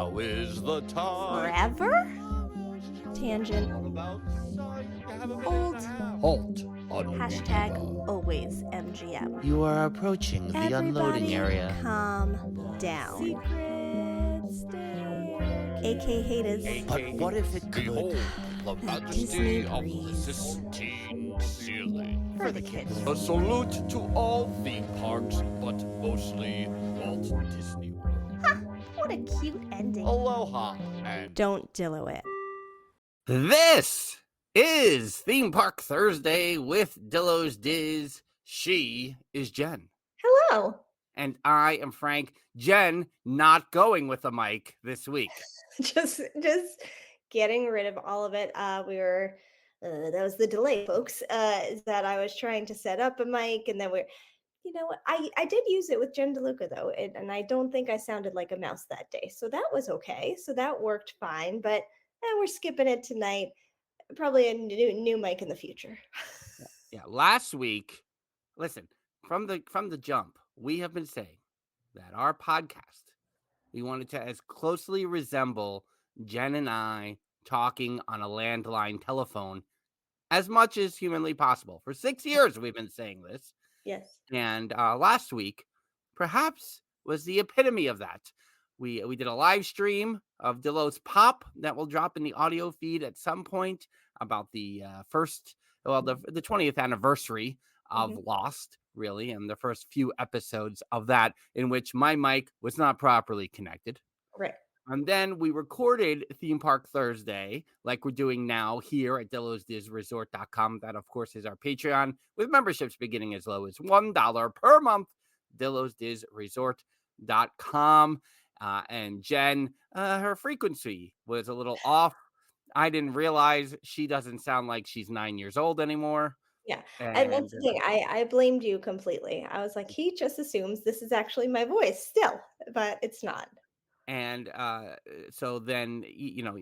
Now is the time. Forever? Tangent. Old. Halt. Hashtag always MGM. You are approaching the unloading area. Calm down. AK haters. But what if it could? Behold the Disney majesty of the breeze. Sistine Ceiling. For the kids. A salute to all theme parks, but mostly Walt Disney World. What a cute ending. Aloha and Don't Dillo it. This is Theme Park Thursday with Dillo's Diz. She is Jen. Hello. And I am Frank. Jen not going with the mic this week. just getting rid of all of it. That was the delay, folks. Is that I was trying to set up a mic, and then you know what? I did use it with Jen DeLuca though, and I don't think I sounded like a mouse that day, so that was okay. So that worked fine. But we're skipping it tonight. Probably a new mic in the future. Yeah. Last week, listen, from the jump, we have been saying that our podcast, we wanted to as closely resemble Jen and I talking on a landline telephone as much as humanly possible. For 6 years, we've been saying this. Yes. And last week, perhaps, was the epitome of that. We did a live stream of Dillo's Pop that will drop in the audio feed at some point about the the 20th anniversary of Lost, really, and the first few episodes of that in which my mic was not properly connected. Right. And then we recorded Theme Park Thursday, like we're doing now here at DillosDizResort.com. That, of course, is our Patreon, with memberships beginning as low as $1 per month. DillosDizResort.com. And Jen, her frequency was a little off. I didn't realize she doesn't sound like she's 9 years old anymore. Yeah. And that's the thing. I blamed you completely. I was like, he just assumes this is actually my voice still, but it's not. And so then,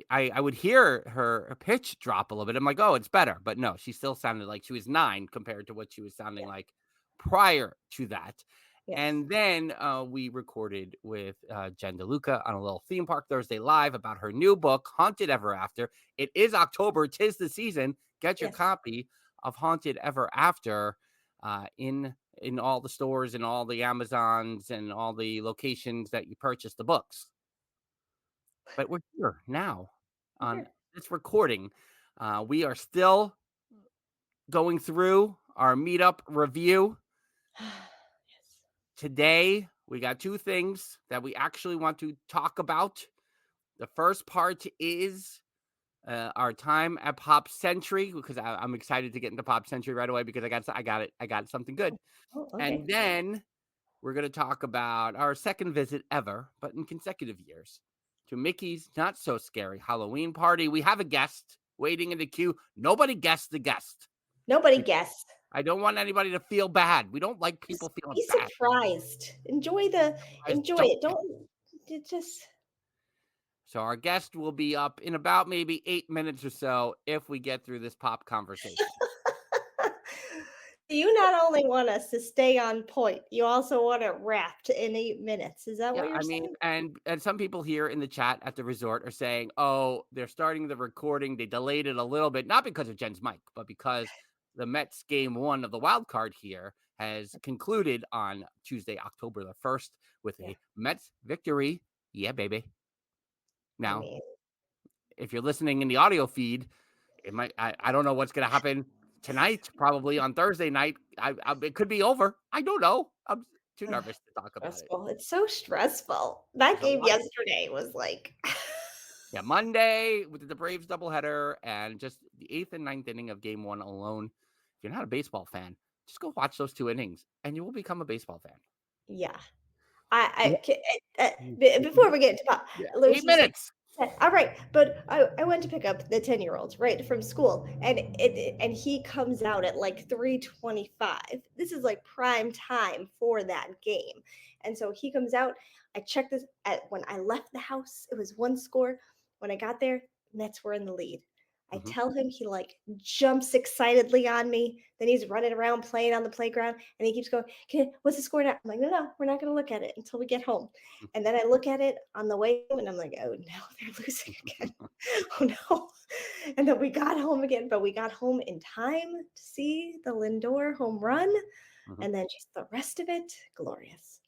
I would hear her pitch drop a little bit. I'm like, oh, it's better. But no, she still sounded like she was 9 compared to what she was sounding like prior to that. Yes. And then we recorded with Jen DeLuca on a little Theme Park Thursday Live about her new book, Haunted Ever After. It is October. 'Tis the season. Get your copy of Haunted Ever After in all the stores and all the Amazons and all the locations that you purchase the books. But we're here now on this recording. We are still going through our meetup review. Today, we got 2 things that we actually want to talk about. The first part is our time at Pop Century, because I'm excited to get into Pop Century right away because I got something good. Oh, okay. And then we're going to talk about our second visit ever, but in consecutive years, to Mickey's Not So Scary Halloween Party. We have a guest waiting in the queue. Nobody guessed the guest. Nobody guessed. I don't want anybody to feel bad. We don't like people feeling bad. Be surprised. Enjoy it. Don't just. So our guest will be up in about maybe 8 minutes or so if we get through this pop conversation. You not only want us to stay on point, you also want it wrapped in 8 minutes. Is that what you're saying? And some people here in the chat at the resort are saying, oh, they're starting the recording. They delayed it a little bit, not because of Jen's mic, but because the Mets game 1 of the wild card here has concluded on Tuesday, October the 1st with a Mets victory. Yeah, baby. Now, if you're listening in the audio feed, it might, I don't know what's going to happen tonight, probably on Thursday night. It could be over. I don't know. I'm too nervous to talk about it. It's so stressful. That game yesterday was like... Yeah, Monday with the Braves doubleheader and just the 8th and 9th inning of game 1 alone. If you're not a baseball fan, just go watch those 2 innings and you will become a baseball fan. Yeah. Before we get to Pop, 8 minutes. All right, but I went to pick up the 10-year-old right from school, and he comes out at like 3:25. This is like prime time for that game, and so he comes out. I checked this when I left the house. It was 1 score. When I got there, Mets were in the lead. I Mhm. tell him, he like jumps excitedly on me. Then he's running around playing on the playground and he keeps going, what's the score now? I'm like, no, we're not going to look at it until we get home. And then I look at it on the way home and I'm like, oh no, they're losing again. Oh no. And then we got home again, but we got home in time to see the Lindor home run. Mhm. And then just the rest of it, glorious.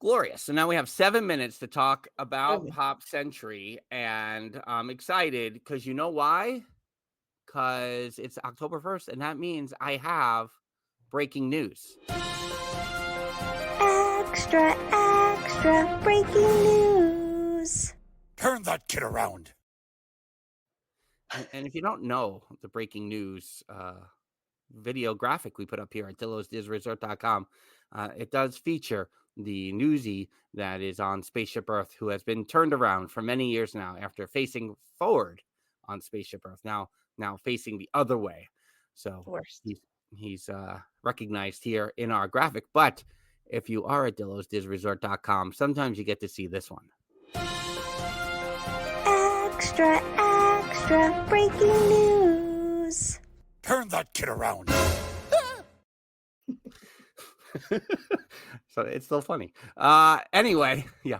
Glorious. So now we have 7 minutes to talk about Okay. Pop Century, and I'm excited because you know why? Because it's October 1st, and that means I have breaking news. Extra, extra breaking news. Turn that kid around. And if you don't know the breaking news video graphic we put up here at DillosDizResort.com, it does feature the newsie that is on Spaceship Earth, who has been turned around for many years now after facing forward on Spaceship Earth, now facing the other way. So Worst. he's recognized here in our graphic. But if you are at DillosDizResort.com, sometimes you get to see this one. Extra, extra breaking news. Turn that kid around. So it's still funny. Anyway, yeah,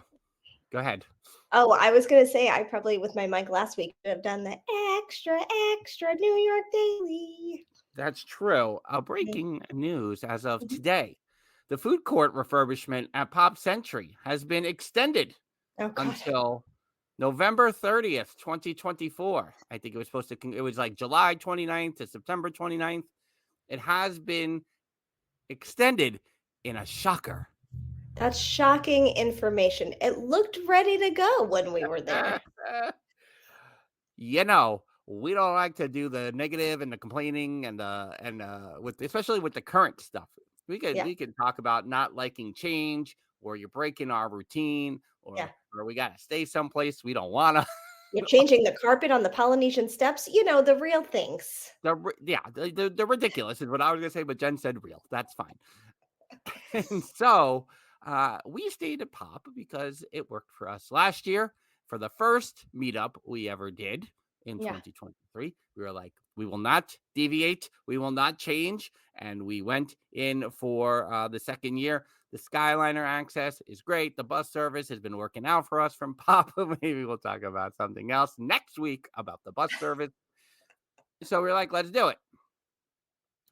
go ahead. Oh, I was going to say, I probably, with my mic last week, could have done the extra, extra New York Daily. That's true. Breaking news as of Mhm. today. The food court refurbishment at Pop Century has been extended Oh, God. until November 30th, 2024. I think it was supposed to, it was like July 29th to September 29th. It has been extended in a shocker. That's shocking information. It looked ready to go when we were there. You know, we don't like to do the negative and the complaining and with, especially with the current stuff. We could talk about not liking change, or you're breaking our routine, or we got to stay someplace we don't want to. You're changing the carpet on the Polynesian steps, the real things. They're ridiculous is what I was gonna say, but Jen said real. That's fine. And so we stayed at Pop because it worked for us last year for the first meetup we ever did in 2023. We were like, we will not deviate, we will not change, and we went in for the second year. The Skyliner access is great. The bus service has been working out for us from Pop. Maybe we'll talk about something else next week about the bus service. So we're like, let's do it.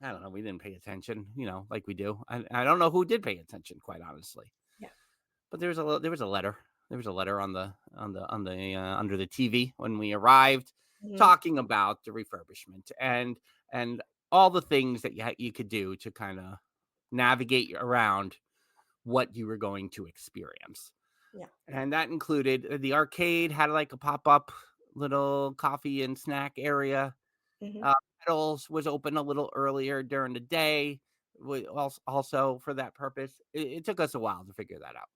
I don't know. We didn't pay attention, like we do. I don't know who did pay attention, quite honestly. Yeah. But there was a letter. There was a letter on the under the TV when we arrived, talking about the refurbishment and all the things that you could do to kind of navigate around what you were going to experience. Yeah. And that included the arcade had like a pop-up little coffee and snack area. Pedals was open a little earlier during the day, also for that purpose. It took us a while to figure that out.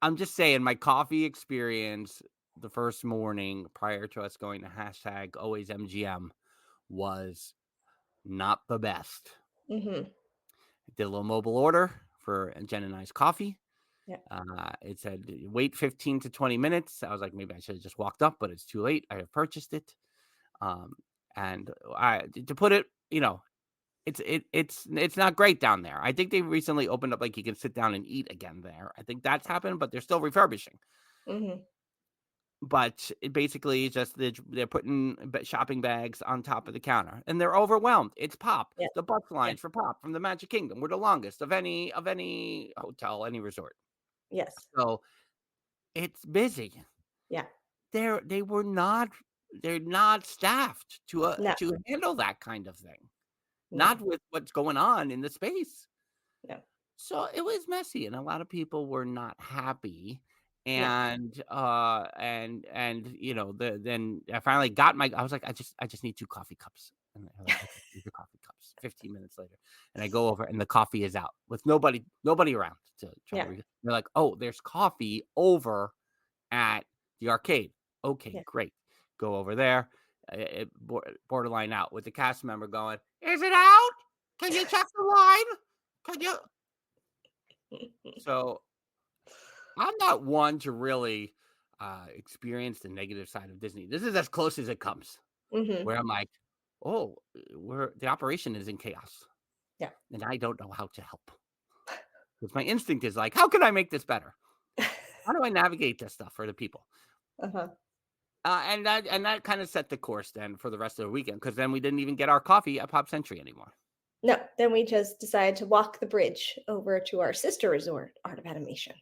I'm just saying, my coffee experience the first morning prior to us going to #AlwaysMGM was not the best. Did a little mobile order for Jen and I's coffee. Yeah. It said wait 15 to 20 minutes. I was like, maybe I should have just walked up, but it's too late. I have purchased it. And to put it, it's not great down there. I think they recently opened up, like you can sit down and eat again there. I think that's happened, but they're still refurbishing. But it basically just they're putting shopping bags on top of the counter, and they're overwhelmed. It's Pop. Yeah. The bus lines for Pop from the Magic Kingdom were the longest of any hotel, any resort. Yes. So it's busy. Yeah. They're not staffed to handle that kind of thing. Not with what's going on in the space. No. So it was messy, and a lot of people were not happy. And then I finally got I was like, I just need 2 coffee cups. And they're like, okay, here's your coffee cups. 15 minutes later, and I go over, and the coffee is out with nobody around to try to read it. They're like, oh, there's coffee over at the arcade. Okay, great. Go over there. Borderline out with the cast member going, is it out? Can you check the line? Can you? So I'm not one to really experienced the negative side of Disney. This is as close as it comes, Hmm. where I'm like, oh, the operation is in chaos, Yeah. and I don't know how to help. Because my instinct is like, how can I make this better? How do I navigate this stuff for the people? Uh-huh. And that kind of set the course then for the rest of the weekend, because then we didn't even get our coffee at Pop Century anymore. No, then we just decided to walk the bridge over to our sister resort, Art of Animation,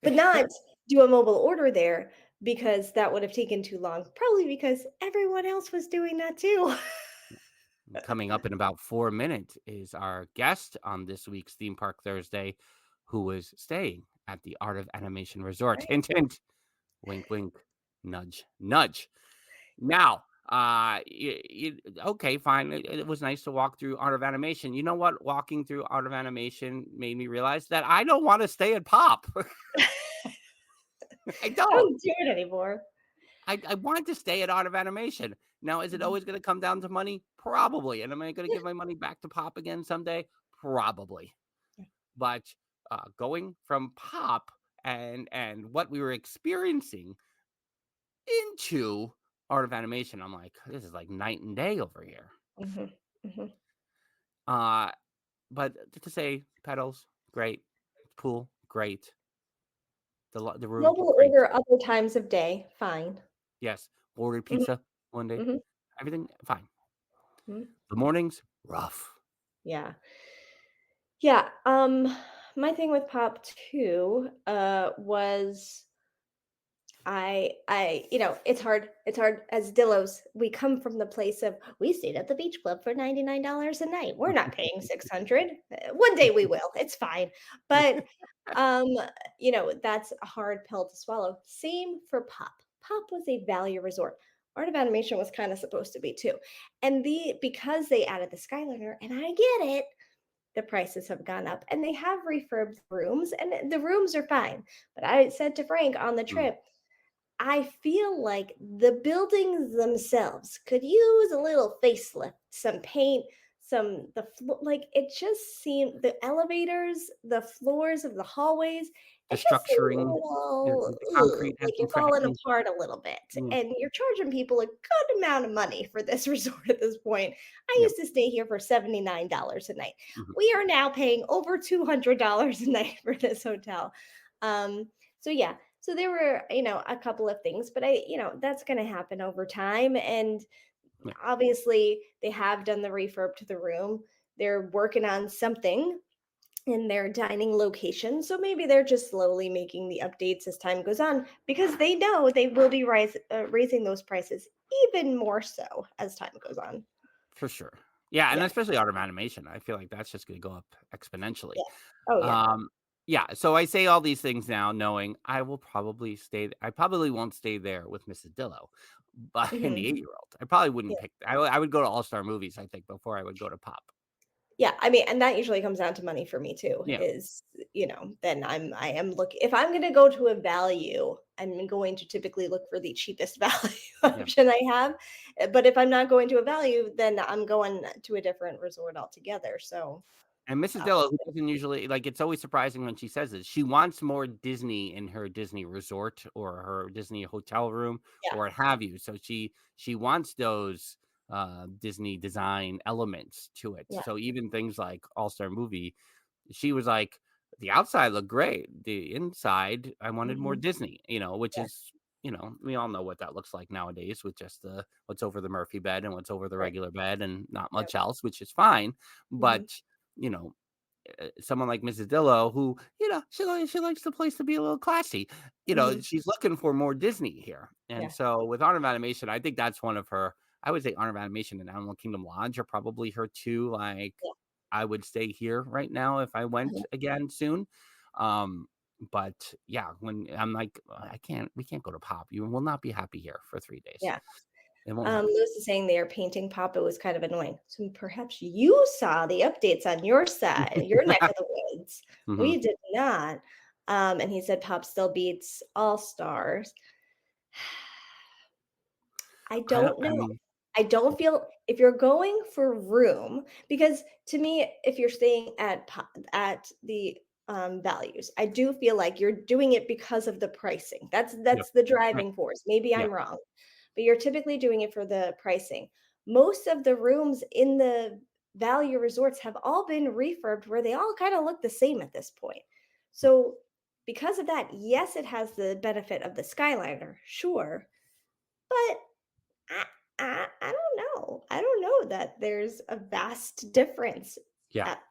but not do a mobile order there because that would have taken too long. Probably because everyone else was doing that too. Coming up in about 4 minutes is our guest on this week's Theme Park Thursday, who was staying at the Art of Animation Resort. Right. Hint, hint. Wink, wink. Nudge, nudge. Now, okay, fine. It was nice to walk through Art of Animation. You know what? Walking through Art of Animation made me realize that I don't want to stay at Pop. I don't. Don't do it anymore. I wanted to stay at Art of Animation. Now, is it Mhm. always going to come down to money? Probably. And am I going to give my money back to Pop again someday? Probably. Yeah. But going from Pop and what we were experiencing into Art of Animation, I'm like, this is like night and day over here. Mhm. Mhm. But to say pedals, great. Pool, great. The room, Mobile great. order other times of day, fine. Yes. Ordered Mhm. pizza one day. Mhm. Everything fine. Mhm. The mornings, rough. Yeah. Yeah. My thing with Pop too, was it's hard. It's hard as Dillos. We come from the place of we stayed at the beach club for $99 a night. We're not paying 600. One day we will. It's fine. But um, that's a hard pill to swallow. Same for Pop. Pop was a value resort. Art of Animation was kind of supposed to be too. And because they added the Skyliner, and I get it, the prices have gone up and they have refurbed rooms and the rooms are fine. But I said to Frank on the Mm. trip, I feel like the buildings themselves could use a little facelift, some paint, like it just seemed the elevators, the floors of the hallways, The it just seemed a structuring, little the concrete like has you're been falling cracking. apart a little bit. Mm, And you're charging people a good amount of money for this resort at this point. I yep. used to stay here for $79 a night. Mhm. We are now paying over $200 a night for this hotel. So yeah, so there were, a couple of things, but that's going to happen over time. And Yeah, obviously, they have done the refurb to the room. They're working on something in their dining location. So maybe they're just slowly making the updates as time goes on because they know they will be raising those prices even more so as time goes on. for sure. Yeah, and Yeah. especially Art of Animation. I feel like that's just going to go up exponentially. Yeah. Oh, yeah. Yeah, so I say all these things now knowing I will probably stay. I probably won't stay there with Mrs. Dillo, but in the Hmm. 8-year-old, I probably Yeah. wouldn't pick. I would go to All Star Movies, I think, before I would go to Pop. Yeah, I mean, and that usually comes down to money for me too, Yeah, is, then I am looking if I'm gonna go to a value, I'm going to typically look for the cheapest value yeah. option I have. But if I'm not going to a value, then I'm going to a different resort altogether. So, And Mrs. uh, Dillo, who doesn't usually like, it's always surprising when she says this. She wants more Disney in her Disney resort or her Disney hotel room yeah, or what have you. So she wants those Disney design elements to it. yeah, So even things like All Star Movie, she was like, the outside looked great. The inside, I wanted more mhm, Disney. Which yeah, is we all know what that looks like nowadays with just the what's over the Murphy bed and what's over the right, regular bed and not yeah, much else, which is fine. mhm, But you know, someone like Mrs. Dillo, who she likes the place to be a little classy. mhm, She's looking for more Disney here, and yeah, so with Art of Animation, I think that's one of her. I would say Art of Animation and Animal Kingdom Lodge are probably her two. Like, yeah, I would stay here right now if I went uh-huh, again soon. Um, but yeah, when I'm like, I can't, we can't go to Pop. You will not be happy here for 3 days. yeah. It won't happen. Lewis is saying they are painting Pop. It was kind of annoying. So perhaps you saw the updates on your side, your neck of the woods. Hmm. We did not. And he said Pop still beats All Stars. I don't I know. mean, I don't feel if you're going for room, because to me, if you're staying at the values. I do feel like you're doing it because of the pricing. That's Yep. the Right. driving force. Maybe Yeah. I'm wrong, but you're typically doing it for the pricing. Most of the rooms in the value resorts have all been refurbed where they all kind of look the same at this point. So because of that, yes, it has the benefit of the Skyliner, sure, but I, I don't know. I don't know that there's a vast difference Yeah. at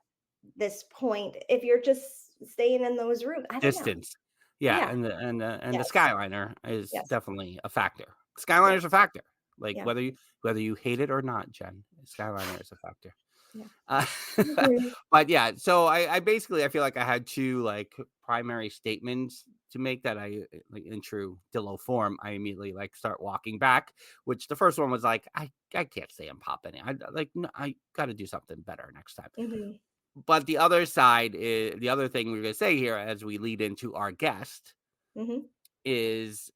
this point if you're just staying in those rooms. I don't know. Distance. Yeah, Yeah. and the Yes. Skyliner is Yes. definitely a factor. Skyliner is a factor. Like Yeah. whether you hate it or not, Jen, Skyliner is a factor. Yeah. Uh, Mhm. but yeah, so I basically I feel like I had two like primary statements to make that I like in true Dillo form. I immediately like start walking back, which the first one was like I can't stay and pop any. I like no, I got to do something better next time. Mhm. But the other side is the other thing we're going to say here as we lead into our guest Mhm. is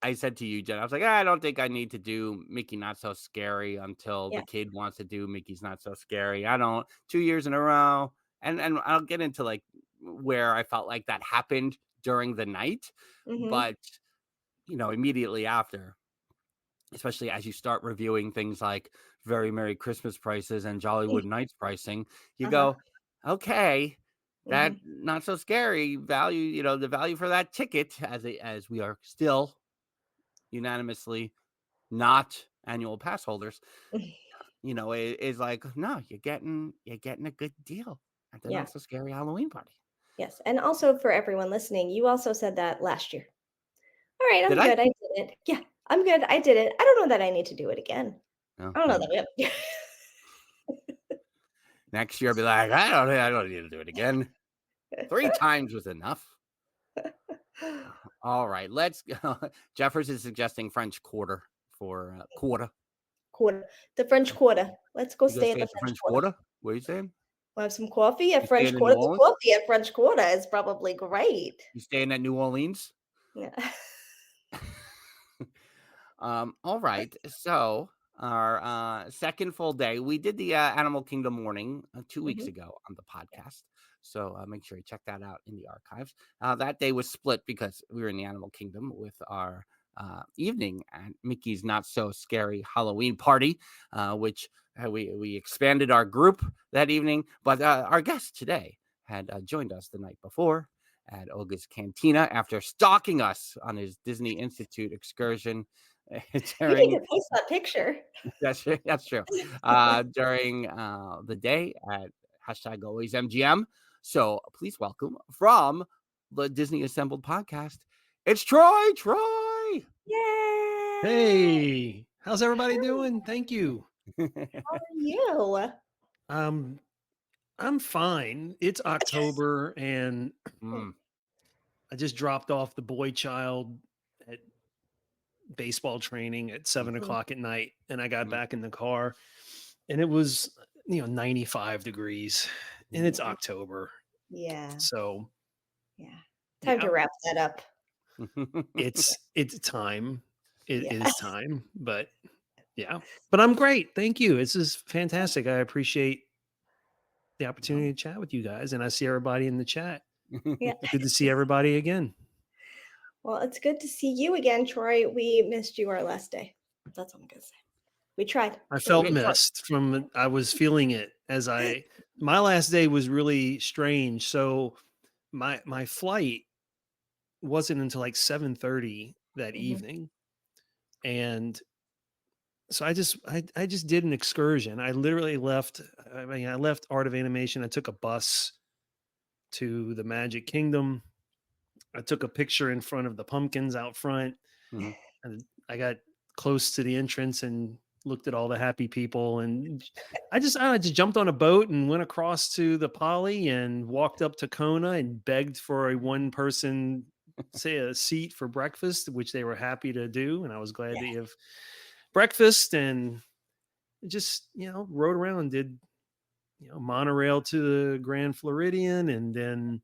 I said to you, Jen, I was like, I don't think I need to do Mickey Not So Scary until Yeah. the kid wants to do Mickey's Not So Scary. I don't 2 years in a row. And I'll get into like where I felt like that happened during the night. Mhm. But, immediately after, especially as you start reviewing things like Very Merry Christmas prices and Jollywood Nights pricing, you Uh-huh. go, okay, that Mhm. Not So Scary value, the value for that ticket as we are still unanimously not annual pass holders, is like, no, you're getting a good deal at the Yeah. Not So Scary Halloween party. Yes. And also for everyone listening, you also said that last year. All right, Did I'm I? good. I did it. Yeah, I'm good. I did it. I don't know that I need to do it again. No, I don't know no. that we have. Next year I'll be like, I don't need to do it again. 3 times was enough. All right, let's go. Jeffers is suggesting French Quarter for quarter. Quarter. The French Quarter. Let's go You gonna stay at stay the at the French French Quarter. Quarter? What are you saying? We'll have some coffee at You French staying in New Quarter. The Orleans? coffee at French Quarter is probably great. You staying at New Orleans? Yeah. All right. So our second full day, we did the Animal Kingdom morning 2 weeks Mhm. ago on the podcast. So make sure you check that out in the archives. That day was split because we were in the Animal Kingdom with our evening at Mickey's Not So Scary Halloween party, which we expanded our group that evening. But our guest today had joined us the night before at Olga's Cantina after stalking us on his Disney Institute excursion You need during to post that picture. that's true during the day at hashtag always MGM. So please welcome from the Disney Assembled podcast. It's Troy. Yay! Hey, how's everybody doing? Thank you. How are you? I'm fine. It's October and Mm, I just dropped off the boy child at baseball training at 7 o'clock at night, and I got mm, back in the car and it was 95 degrees and it's mm. October. Yeah. So Yeah. Time yeah, to wrap that up. it's time. It Yeah. is time, but yeah, but I'm great. Thank you. This is fantastic. I appreciate the opportunity to chat with you guys, and I see everybody in the chat. Yeah. Good to see everybody again. Well, it's good to see you again, Troy. We missed you our last day. That's all I'm gonna say. We tried. I felt We tried. missed I was feeling it as my last day was really strange. So my flight wasn't until like 7:30 that Mhm. evening. And so I just did an excursion. I literally left. I left Art of Animation. I took a bus to the Magic Kingdom. I took a picture in front of the pumpkins out front. Mhm. And I got close to the entrance and looked at all the happy people. And I just jumped on a boat and went across to the Poly and walked up to Kona and begged for a one person say a seat for breakfast, which they were happy to do. And I was glad to have breakfast and just, rode around and did, monorail to the Grand Floridian and then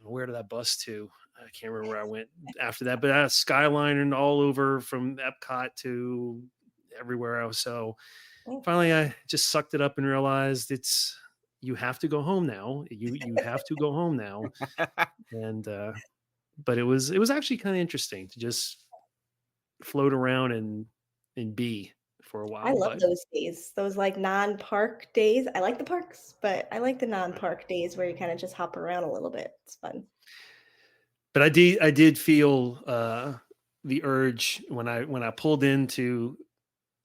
where did that bus to? I can't remember where I went after that, but I Skyliner all over from Epcot to everywhere else. So Oh. finally I just sucked it up and realized it's you have to go home now. You have to go home now. And but it was actually kind of interesting to just float around and be for a I while. love But those days, those like non-park days. I like the parks, but I like the non-park days where you kind of just hop around a little bit. It's fun. but I did feel the urge when I pulled into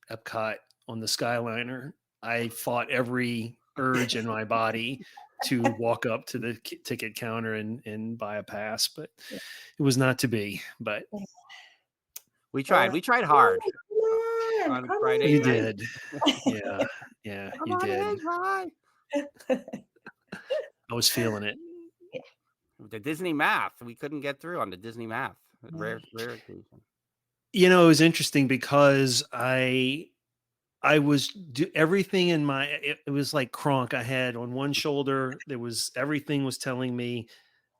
Epcot on the Skyliner. I fought every urge in my body to walk up to the ticket counter and buy a pass, but it was not to be. But We tried hard Come on on, Friday you night. did. Yeah, Come you on did. in, try. I was feeling it. The Disney math. We couldn't get through on the Disney math. Rare occasion. You know, it was interesting because I was everything in my, it was like Kronk. I had on one shoulder, everything was telling me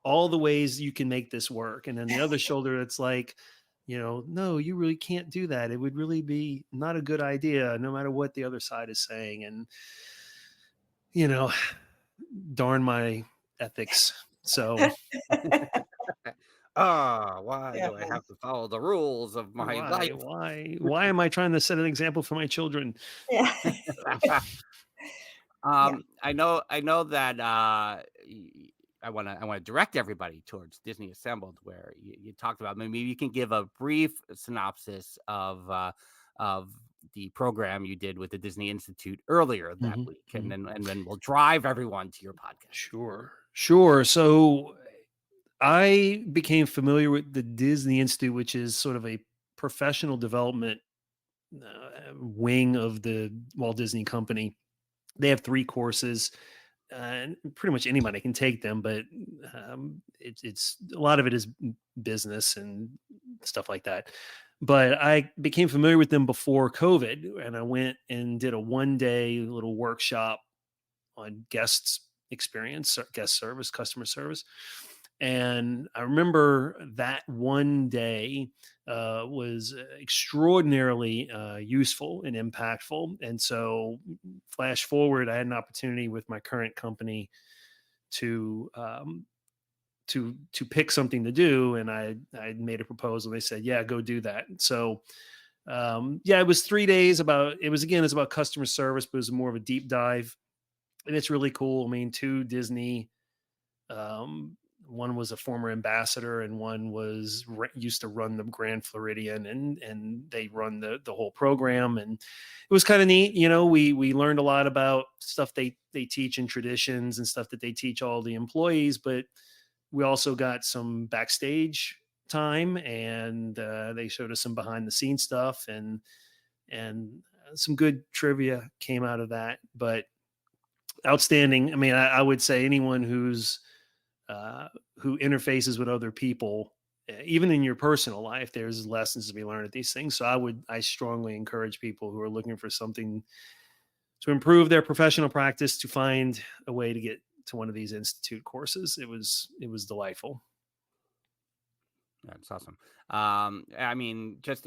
all the ways you can make this work. And then the other shoulder, it's like, no, you really can't do that. It would really be not a good idea, no matter what the other side is saying. And, darn my ethics. So Why Yeah. do I have to follow the rules of my life? why am I trying to set an example for my children? Yeah. I know that I want to direct everybody towards Disney Assembled, where you talked about. Maybe you can give a brief synopsis of the program you did with the Disney Institute earlier that week, and then we'll drive everyone to your podcast. Sure. So I became familiar with the Disney Institute, which is sort of a professional development wing of the Walt Disney Company. They have 3 courses, and pretty much anybody can take them, but it's a lot of it is business and stuff like that. But I became familiar with them before COVID, and I went and did a 1-day little workshop on guest experience, guest service, customer service. And I remember that one day was extraordinarily useful and impactful. And so, flash forward, I had an opportunity with my current company to pick something to do, and I made a proposal. They said, "Yeah, go do that." So, it was 3 days. It's about customer service, but it was more of a deep dive, and it's really cool. I mean, 2 Disney. One was a former ambassador, and one was used to run the Grand Floridian, and they run the whole program. And it was kind of neat. We learned a lot about stuff they teach in traditions and stuff that they teach all the employees, but we also got some backstage time, and they showed us some behind the scenes stuff, and some good trivia came out of that. But outstanding. I mean, I would say anyone who interfaces with other people, even in your personal life, there's lessons to be learned at these things. So I strongly encourage people who are looking for something to improve their professional practice to find a way to get to one of these institute courses. It was delightful. That's awesome. I mean, I'm trying to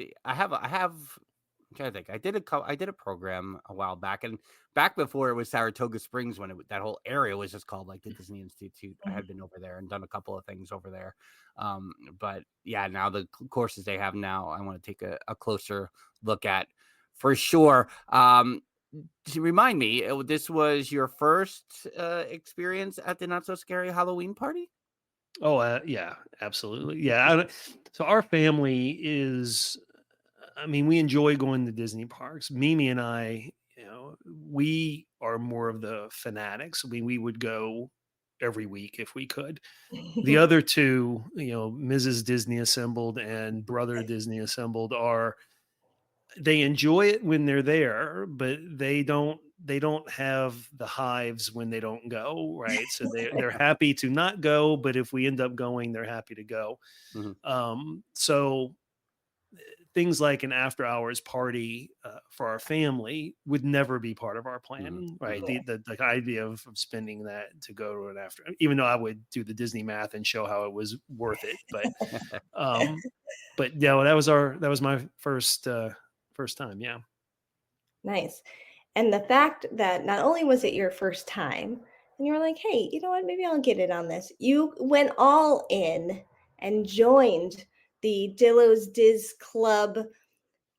think. I did a program a while back, and back before it was Saratoga Springs, when that whole area was just called like the Disney Institute. I had been over there and done a couple of things over there. But yeah, now the courses they have now, I want to take a closer look at for sure. To remind me, this was your first experience at the Not So Scary Halloween party? Oh, yeah, absolutely. Yeah. So our family is, I mean, we enjoy going to Disney parks. Mimi and I, we are more of the fanatics. We would go every week if we could. The other 2, Mrs. Disney Assembled and Brother Disney Assembled, they enjoy it when they're there, but they don't have the hives when they don't go, right? So they're happy to not go, but if we end up going, they're happy to go. So things like an after hours party for our family would never be part of our planning, right? The idea of spending that to go to an after, even though I would do the Disney math and show how it was worth it, but yeah, that was my first time. Yeah. Nice. And the fact that not only was it your first time, and you're like, hey, you know what? Maybe I'll get in on this. You went all in and joined the Dillo's Diz Club,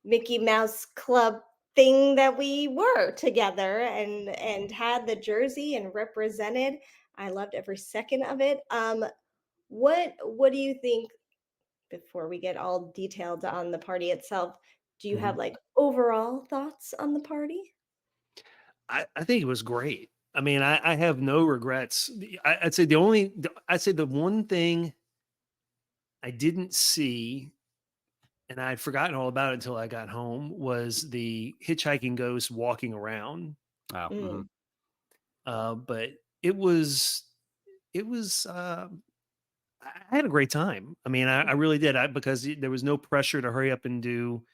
Mickey Mouse Club thing that we were together, and had the jersey and represented. I loved every second of it. What do you think, before we get all detailed on the party itself? Do you have Mhm. like overall thoughts on the party? I think it was great. I mean, I have no regrets. I'd say I'd say the one thing I didn't see, and I'd forgotten all about it until I got home, was the hitchhiking ghost walking around. Oh, Mm, But it was, it was, I had a great time. I mean, I really did. Because there was no pressure to hurry up and do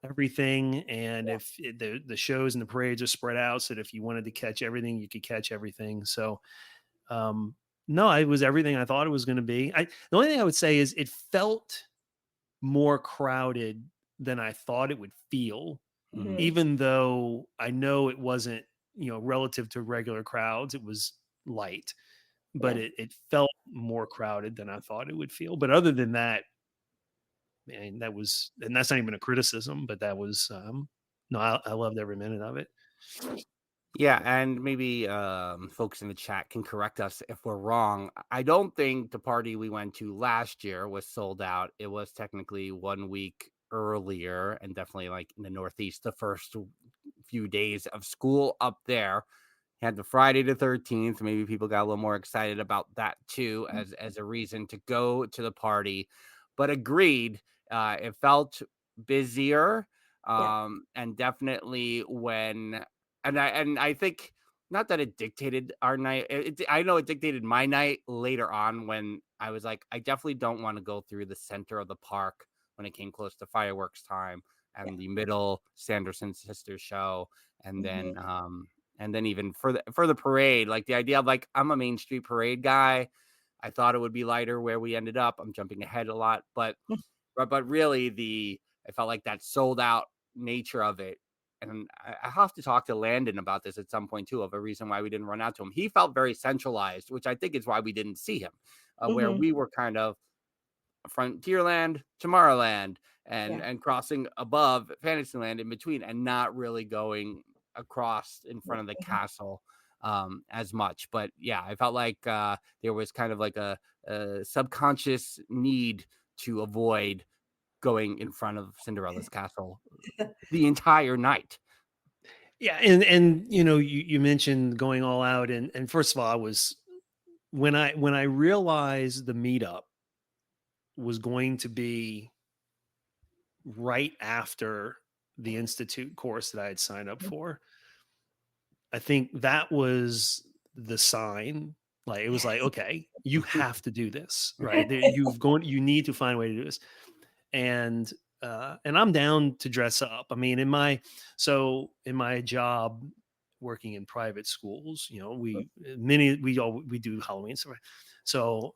everything. And yeah. if the shows and the parades are spread out, so that if you wanted to catch everything, you could catch everything. So, um, no, it was everything I thought it was going to be. The only thing I would say is it felt more crowded than I thought it would feel, mhm. Mhm. even though I know it wasn't, relative to regular crowds, it was light, but Yeah. it felt more crowded than I thought it would feel. But other than that, man, and that's not even a criticism, but that was, no, I loved every minute of it. Yeah, and maybe folks in the chat can correct us if we're wrong. I don't think the party we went to last year was sold out. It was technically 1 week earlier, and definitely like in the Northeast, the first few days of school up there. Had the Friday the 13th. Maybe people got a little more excited about that too, as a reason to go to the party. But agreed, it felt busier, Yeah. and definitely and I think, not that it dictated our night. I know it dictated my night later on, when I was like, I definitely don't want to go through the center of the park when it came close to fireworks time, Yeah. and the middle Sanderson Sisters show, and Mhm. then even for the parade, like the idea of, like, I'm a Main Street parade guy. I thought it would be lighter where we ended up. I'm jumping ahead a lot, but really, I felt like that sold out nature of it. And I have to talk to Landon about this at some point too, of a reason why we didn't run out to him. He felt very centralized, which I think is why we didn't see him, where Mhm. we were kind of Frontierland, Tomorrowland, and Yeah. and crossing above Fantasyland in between, and not really going across in front of the Mhm. castle as much. But yeah, I felt like there was kind of like a subconscious need to avoid going in front of Cinderella's castle the entire night. Yeah, and you mentioned going all out, and first of all, I was when I realized the meetup was going to be right after the institute course that I had signed up for, I think that was the sign. Like, it was like, Yes. okay, you have to do this, right? You need to find a way to do this. And and I'm down to dress up. I mean, in my job working in private schools, we do Halloween stuff. So,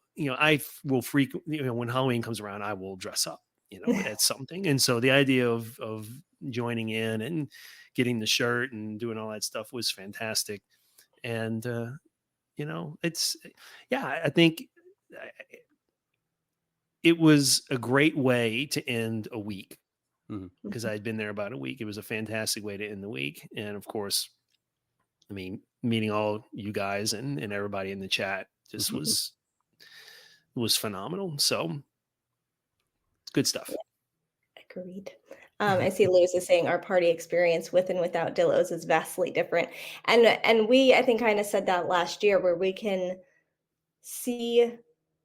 will frequent, when Halloween comes around, I will dress up, at something. And so the idea of joining in and getting the shirt and doing all that stuff was fantastic. And it's, yeah, I think it was a great way to end a week, Mhm. because I had been there about a week. It was a fantastic way to end the week. And of course, I mean, meeting all you guys and everybody in the chat just was phenomenal. So it's good stuff. Agreed. I see Lewis is saying our party experience with and without Dillos is vastly different. And we, I think, kind of said that last year, where we can see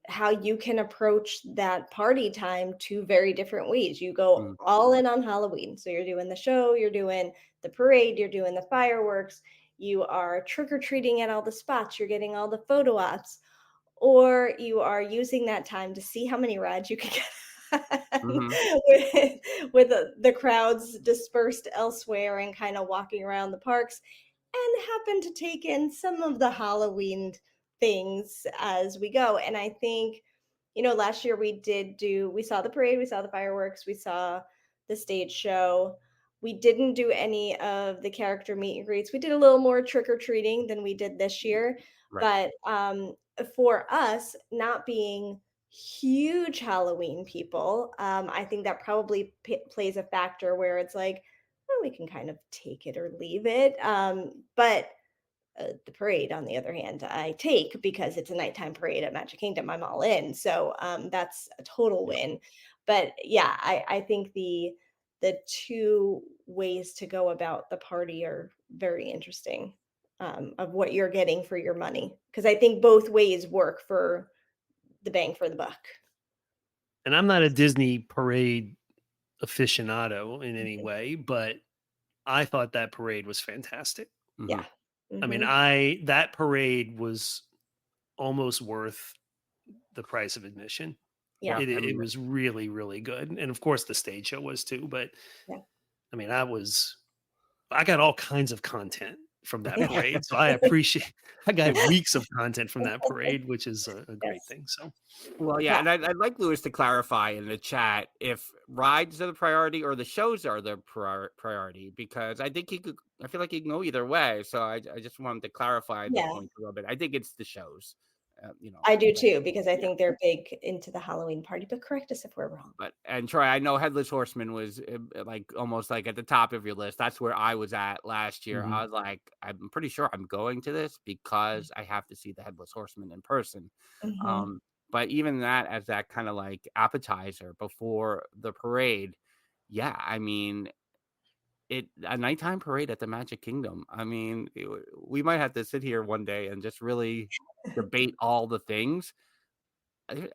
how you can approach that party time two very different ways. You go Mhm. all in on Halloween. So you're doing the show, you're doing the parade, you're doing the fireworks, you are trick-or-treating at all the spots, you're getting all the photo ops, or you are using that time to see how many rides you can get Mhm. with, with the crowds dispersed elsewhere, and kind of walking around the parks, and happen to take in some of the Halloween things as we go. And I think, last year we saw the parade, we saw the fireworks, we saw the stage show. We didn't do any of the character meet and greets. We did a little more trick or treating than we did this year. Right. But for us, not being huge Halloween people, I think that probably plays a factor where it's like, well, we can kind of take it or leave it. But the parade, on the other hand, I take because it's a nighttime parade at Magic Kingdom. I'm all in, so that's a total win. But yeah, I think the two ways to go about the party are very interesting, of what you're getting for your money, because I think both ways work for the bang for the buck. And I'm not a Disney parade aficionado in any Mhm. way, but I thought that parade was fantastic. Yeah. I mean, Mhm. that parade was almost worth the price of admission. Yeah. Yeah. It was really, really good. And of course the stage show was too, but Yeah. I mean, I got all kinds of content from that parade. So I appreciate I got weeks of content from that parade, which is a great Yes. thing. So Well, yeah, Yeah. and I'd like Lewis to clarify in the chat if rides are the priority or the shows are the priority, because I think I feel like he can go either way. So I just wanted to clarify the Yeah. point a little bit. I think it's the shows, I do but too, because I yeah. think they're big into the Halloween party, but correct us if we're wrong. But and Troy, I know Headless Horseman was like almost like at the top of your list. That's where I was at last year. Mhm. I was like, I'm pretty sure I'm going to this because I have to see the Headless Horseman in person. Mhm. Um, but even that as that kind of like appetizer before the parade, yeah, I mean, a nighttime parade at the Magic Kingdom. I mean, we might have to sit here one day and just really debate all the things.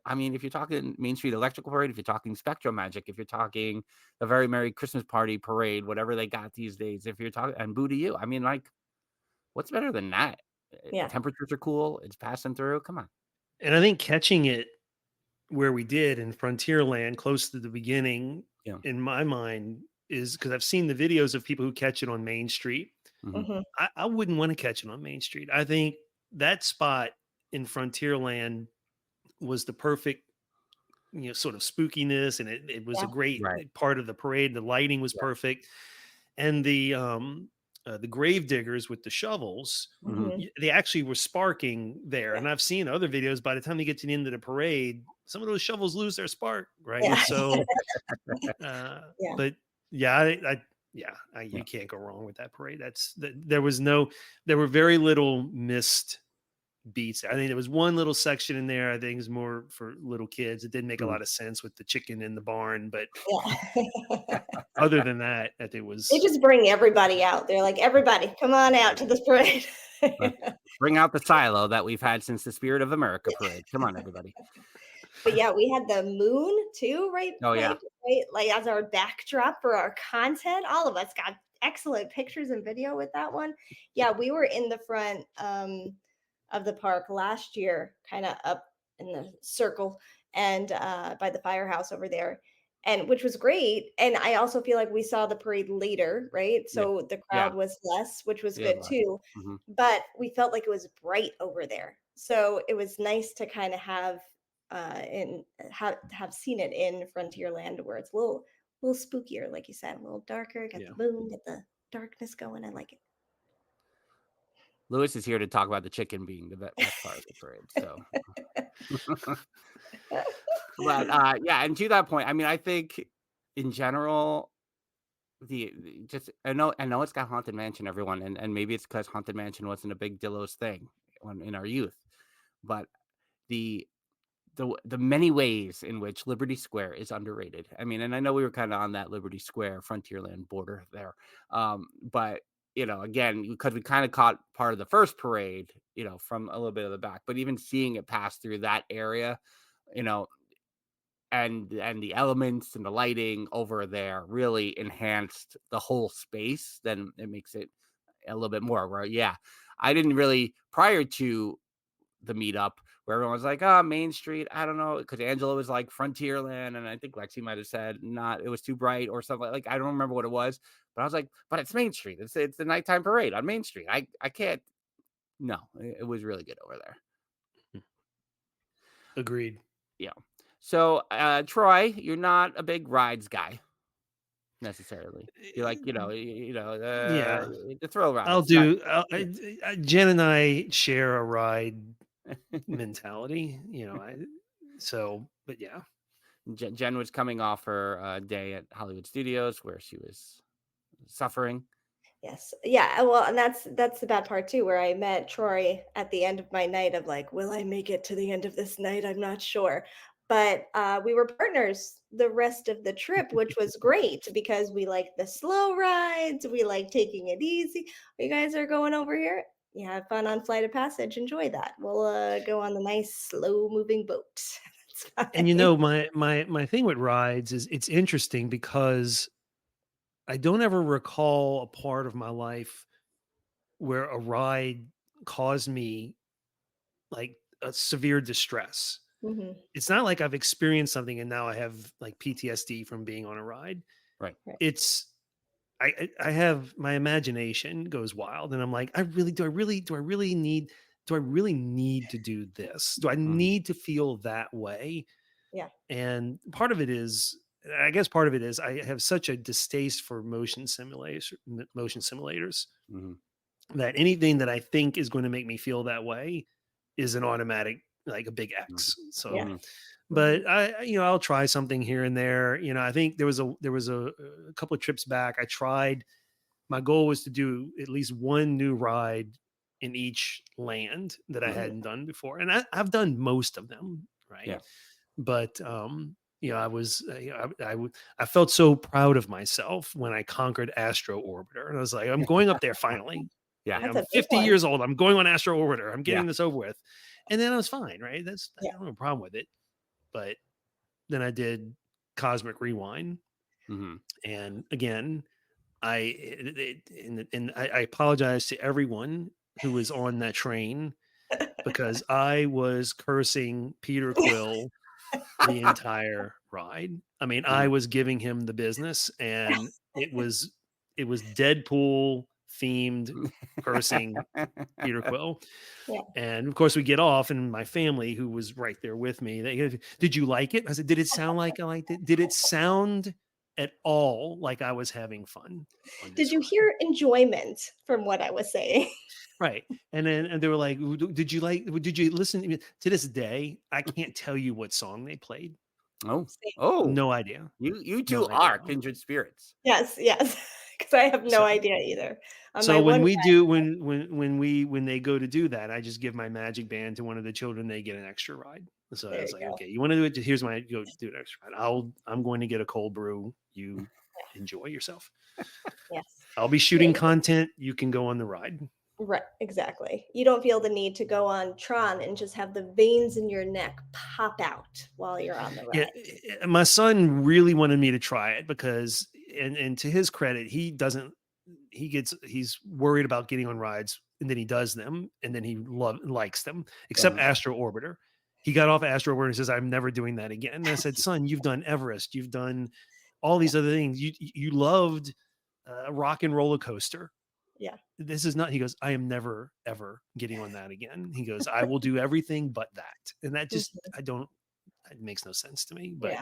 I mean, if you're talking Main Street Electrical Parade, if you're talking Spectrum Magic, if you're talking the Very Merry Christmas Party Parade, whatever they got these days, if you're talking and Boo to You, I mean, like, what's better than that? Yeah. Temperatures are cool. It's passing through. Come on. and I think catching it where we did in Frontierland, close to the beginning, Yeah. in my mind, is because I've seen the videos of people who catch it on Main Street. Mhm. Mhm. I wouldn't want to catch it on Main Street. I think that spot in Frontierland was the perfect, sort of spookiness, and it was a Yeah. great Right. part of the parade. The lighting was Yeah. perfect, and the grave diggers with the shovels, Mhm. Mhm. they actually were sparking there. Yeah. And I've seen other videos. By the time they get to the end of the parade, some of those shovels lose their spark, right? Yeah. So, Yeah. but yeah, Yeah. you can't go wrong with that parade. There were very little missed beats. I think there was one little section in there. I think is more for little kids. It didn't make a Mhm. lot of sense with the chicken in the barn, but Yeah. other than that, I think it They was. just bring everybody out. They're like, everybody, come on out to this parade. Let's bring out the silo that we've had since the Spirit of America parade. Come on, everybody. But yeah, we had the moon too, right? Oh, yeah. Right, like as our backdrop for our content. All of us got excellent pictures and video with that one. Yeah, we were in the front of the park last year, kind of up in the circle and by the firehouse over there. And which was great. And I also feel like we saw the parade later, right? Yeah. So the Yeah. crowd was less, which was It was good less. too. Mhm. But we felt like it was bright over there. So it was nice to kind of have and have seen it in Frontierland where it's a little spookier, like you said, a little darker, got Yeah. the moon, got the darkness going. I like it. Lewis is here to talk about the chicken being the best part of the parade. So, but yeah, and to that point, I mean, I think in general, just I know it's got Haunted Mansion, everyone, and maybe it's because Haunted Mansion wasn't a big Dillo's thing in our youth, but the the many ways in which Liberty Square is underrated. I mean, and I know we were kind of on that Liberty Square Frontierland border there, but again, because we kind of caught part of the first parade, from a little bit of the back, but even seeing it pass through that area, you know, and the elements and the lighting over there really enhanced the whole space. Then it makes it a little bit more right. Yeah, I didn't really prior to the meetup where everyone was like, oh, Main Street. I don't know. Because Angela was like Frontierland. And I think Lexi might have said it was too bright or something. Like, I don't remember what it was. But I was like, but it's Main Street. It's the nighttime parade on Main Street. I can't. No, it was really good over there. Agreed. Yeah. So, Troy, you're not a big rides guy. necessarily. You like, Yeah, the thrill ride. I'll It's not. do. Jen and I share a ride mentality. But yeah. Jen was coming off her day at Hollywood Studios where she was suffering. Yes. Yeah. Well, and that's the bad part too, where I met Troy at the end of my night of like, will I make it to the end of this night? I'm not sure. But we were partners the rest of the trip, which was great because we like the slow rides. We like taking it easy. You guys are going over here. You have fun on Flight of Passage. Enjoy that. We'll go on the nice, slow moving boat. That's And fine. my thing with rides is it's interesting because I don't ever recall a part of my life where a ride caused me like a severe distress. Mhm. It's not like I've experienced something and now I have like PTSD from being on a ride. Right. It's I have my imagination goes wild and I'm like, do I really need to do this? Do I need to feel that way? Yeah. And part of it is I have such a distaste for motion simulators Mhm. that anything that I think is going to make me feel that way is an automatic, like a big X. So, Yeah. Mhm. but I'll try something here and there. I think there was a couple of trips back. My goal was to do at least one new ride in each land that I Mhm. hadn't done before. And I've done most of them. Right. Yeah. But, I was, I felt so proud of myself when I conquered Astro Orbiter. And I was like, I'm going up there finally. Yeah. That's I'm a big 50 one. years old. I'm going on Astro Orbiter. I'm getting Yeah. this over with. And then I was fine. Right. I Yeah. don't have a problem with it. But then I did Cosmic Rewind. Mhm. And again, I apologize to everyone who was on that train because I was cursing Peter Quill the entire ride. I mean, I was giving him the business, and it was Deadpool themed cursing Peter Quill. Yeah. And of course, we get off, and my family, who was right there with me, they go, "Did you like it?" I said, "Did it sound like I liked it? Did it sound at all like I was having fun on Did this you ride?" hear enjoyment from what I was saying? Right. And they were like, Did you listen?" To this day, I can't tell you what song they played. Oh. Same. Oh. No idea. You No two idea. are kindred spirits. Yes, yes. Because I have no So, idea either. On my so when one we ride, do when they go to do that, I just give my magic band to one of the children. They get an extra ride. So I there was you like, go. okay, you want to do it? Here's my go do an extra ride. I'm going to get a cold brew. You enjoy yourself. Yes. I'll be shooting content. You can go on the ride. Right, exactly. You don't feel the need to go on Tron and just have the veins in your neck pop out while you're on the Yeah, ride. my son really wanted me to try it because, and to his credit, he's worried about getting on rides, and then he does them, and then he likes them, except Astro Orbiter. He got off Astro Orbiter and says, "I'm never doing that again." And I said, "Son, you've done Everest, you've done all these other things. You loved Rock and Roller Coaster. Yeah. This is not." He goes, "I am never ever getting on that again." He goes, "I will do everything but that," and that just it makes no sense to me. But Yeah.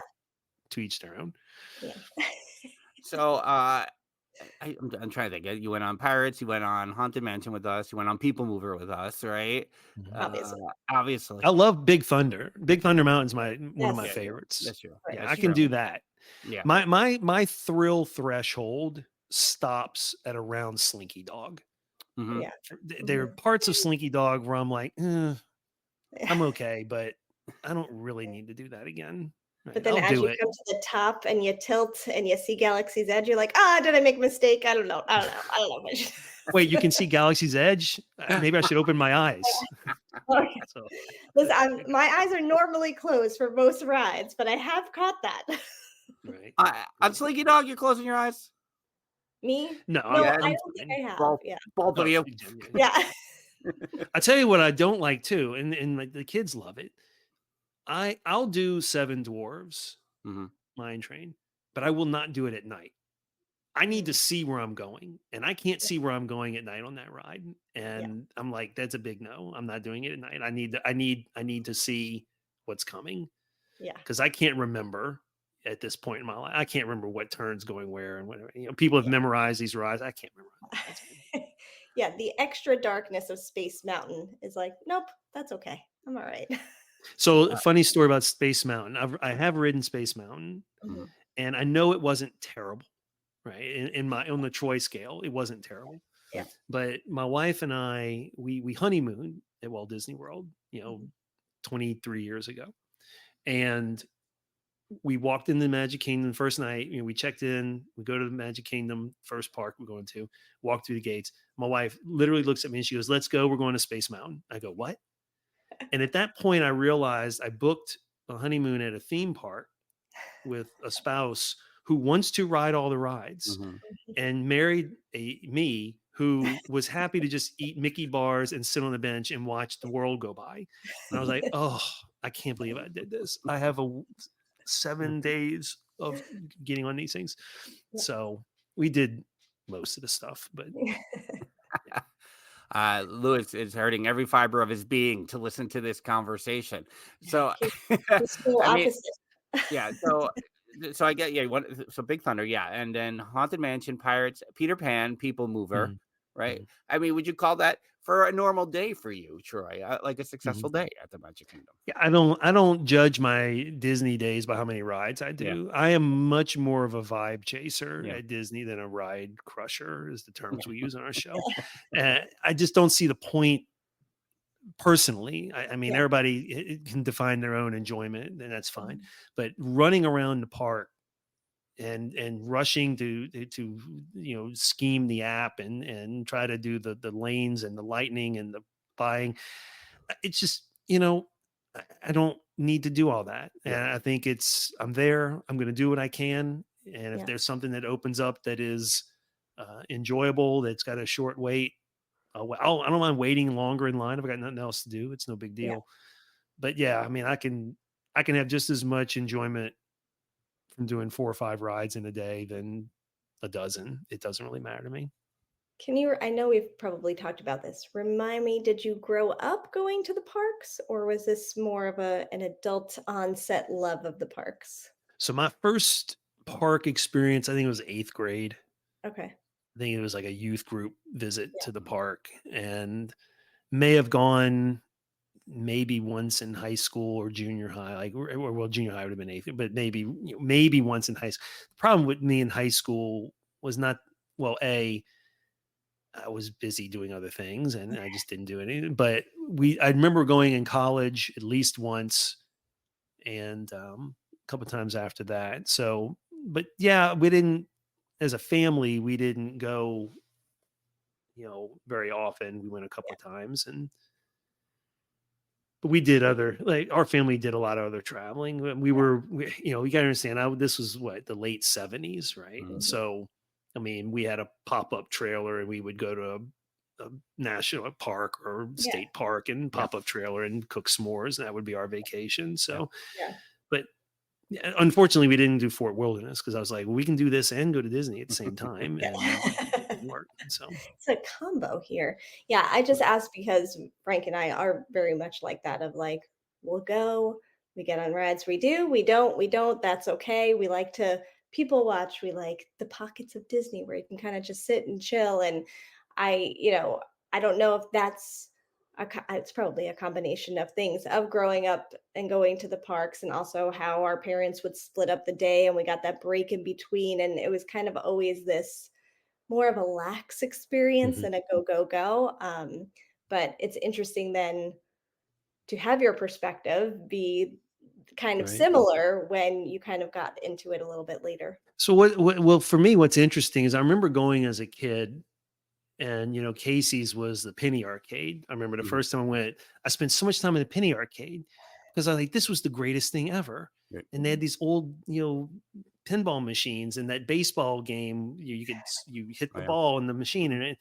to each their own. Yeah. So I'm trying to think. You went on Pirates. You went on Haunted Mansion with us. You went on People Mover with us, right? Obviously. Obviously. I love Big Thunder. Big Thunder Mountain's one of my Yes. favorites. That's true. Right. Yeah, That's I can true. do that. Yeah. My thrill threshold stops at around Slinky Dog. Mhm. Yeah. There are parts of Slinky Dog where I'm like, I'm okay, but I don't really need to do that again. But then I'll as do you it. come to the top and you tilt and you see Galaxy's Edge, you're like, did I make a mistake? I don't know. Wait, you can see Galaxy's Edge? Maybe I should open my eyes. So, Listen, my eyes are normally closed for most rides, but I have caught that. right. On Slinky Dog, you're closing your eyes? Me? No, No, yeah, I I'm don't think fine. I have. Both, Yeah. both of Oh, you. Yeah. I tell you what I don't like too, and like the kids love it. I'll do Seven Dwarves Mhm. Mine Train, but I will not do it at night. I need to see where I'm going, and I can't see where I'm going at night on that ride. And I'm like, that's a big no. I'm not doing it at night. I need to see what's coming. Yeah. Because I can't remember. at this point in my life. I can't remember what turn's going where and whatever. People have memorized these rides. I can't remember. Yeah, the extra darkness of Space Mountain is like, nope, that's okay. I'm all right. So a funny story about Space Mountain. I have ridden Space Mountain, Mhm. and I know it wasn't terrible, right? On the Troy scale, it wasn't terrible. Yeah. But my wife and I, we honeymooned at Walt Disney World, 23 years ago. And we walked in the Magic Kingdom the first night. We checked in. We go to the Magic Kingdom, first park we're going to, walk through the gates. My wife literally looks at me and she goes, "Let's go. We're going to Space Mountain." I go, "What?" And at that point, I realized I booked a honeymoon at a theme park with a spouse who wants to ride all the rides and married me who was happy to just eat Mickey bars and sit on the bench and watch the world go by. And I was like, oh, I can't believe I did this. I have 7 days of getting on these things. Yeah. So we did most of the stuff, but Louis is hurting every fiber of his being to listen to this conversation. So, It's so I mean, opposite. yeah. So I get, so Big Thunder, yeah, and then Haunted Mansion, Pirates, Peter Pan, People Mover, right? I mean, would you call that for a normal day for you, Troy? Like a successful day at the Magic Kingdom? Yeah, I don't judge my Disney days by how many rides I do. I am much more of a vibe chaser at Disney than a ride crusher, is the terms we use on our show. I just don't see the point personally. I mean, everybody can define their own enjoyment, and that's fine. But running around the park and rushing to scheme the app and try to do the lanes and the lightning and the buying, it's just I don't need to do all that. And I think I'm there, I'm going to do what I can, and if there's something that opens up that is enjoyable, that's got a short wait, I don't mind waiting longer in line if I got nothing else to do. It's no big deal. But I mean, I can have just as much enjoyment from doing 4 or 5 rides in a day than a dozen. It doesn't really matter to me. I know we've probably talked about this. Remind me, did you grow up going to the parks, or was this more of an adult onset love of the parks? So my first park experience, I think it was 8th grade. Okay. I think it was like a youth group visit to the park, and may have gone maybe once in high school or junior high, well, junior high would have been 8th, but maybe once in high school. The problem with me in high school was not, I was busy doing other things and I just didn't do anything. But I remember going in college at least once and a couple of times after that. So, but we didn't, as a family, we didn't go, very often. We went a couple of times, but we did our family did a lot of other traveling. You got to understand, this was the late 70s, right? So, I mean, we had a pop-up trailer and we would go to a national park or state park and pop-up trailer and cook s'mores. And that would be our vacation. So, but unfortunately we didn't do Fort Wilderness because I was like, well, we can do this and go to Disney at the same time. And it didn't work. So it's a combo here. Yeah. I just asked because Frank and I are very much like that of like, we'll go, we get on rides. We do, we don't, that's okay. We like to people watch. We like the pockets of Disney where you can kind of just sit and chill. And I don't know if that's it's probably a combination of things of growing up and going to the parks, and also how our parents would split up the day and we got that break in between. And it was kind of always this more of a lax experience than a go. But it's interesting then to have your perspective be kind of similar when you kind of got into it a little bit later. So well, for me, what's interesting is I remember going as a kid, and Casey's was the penny arcade. I remember the first time I went, I spent so much time in the penny arcade because I was like, this was the greatest thing ever. And they had these old, pinball machines, and that baseball game, you hit the ball in the machine, and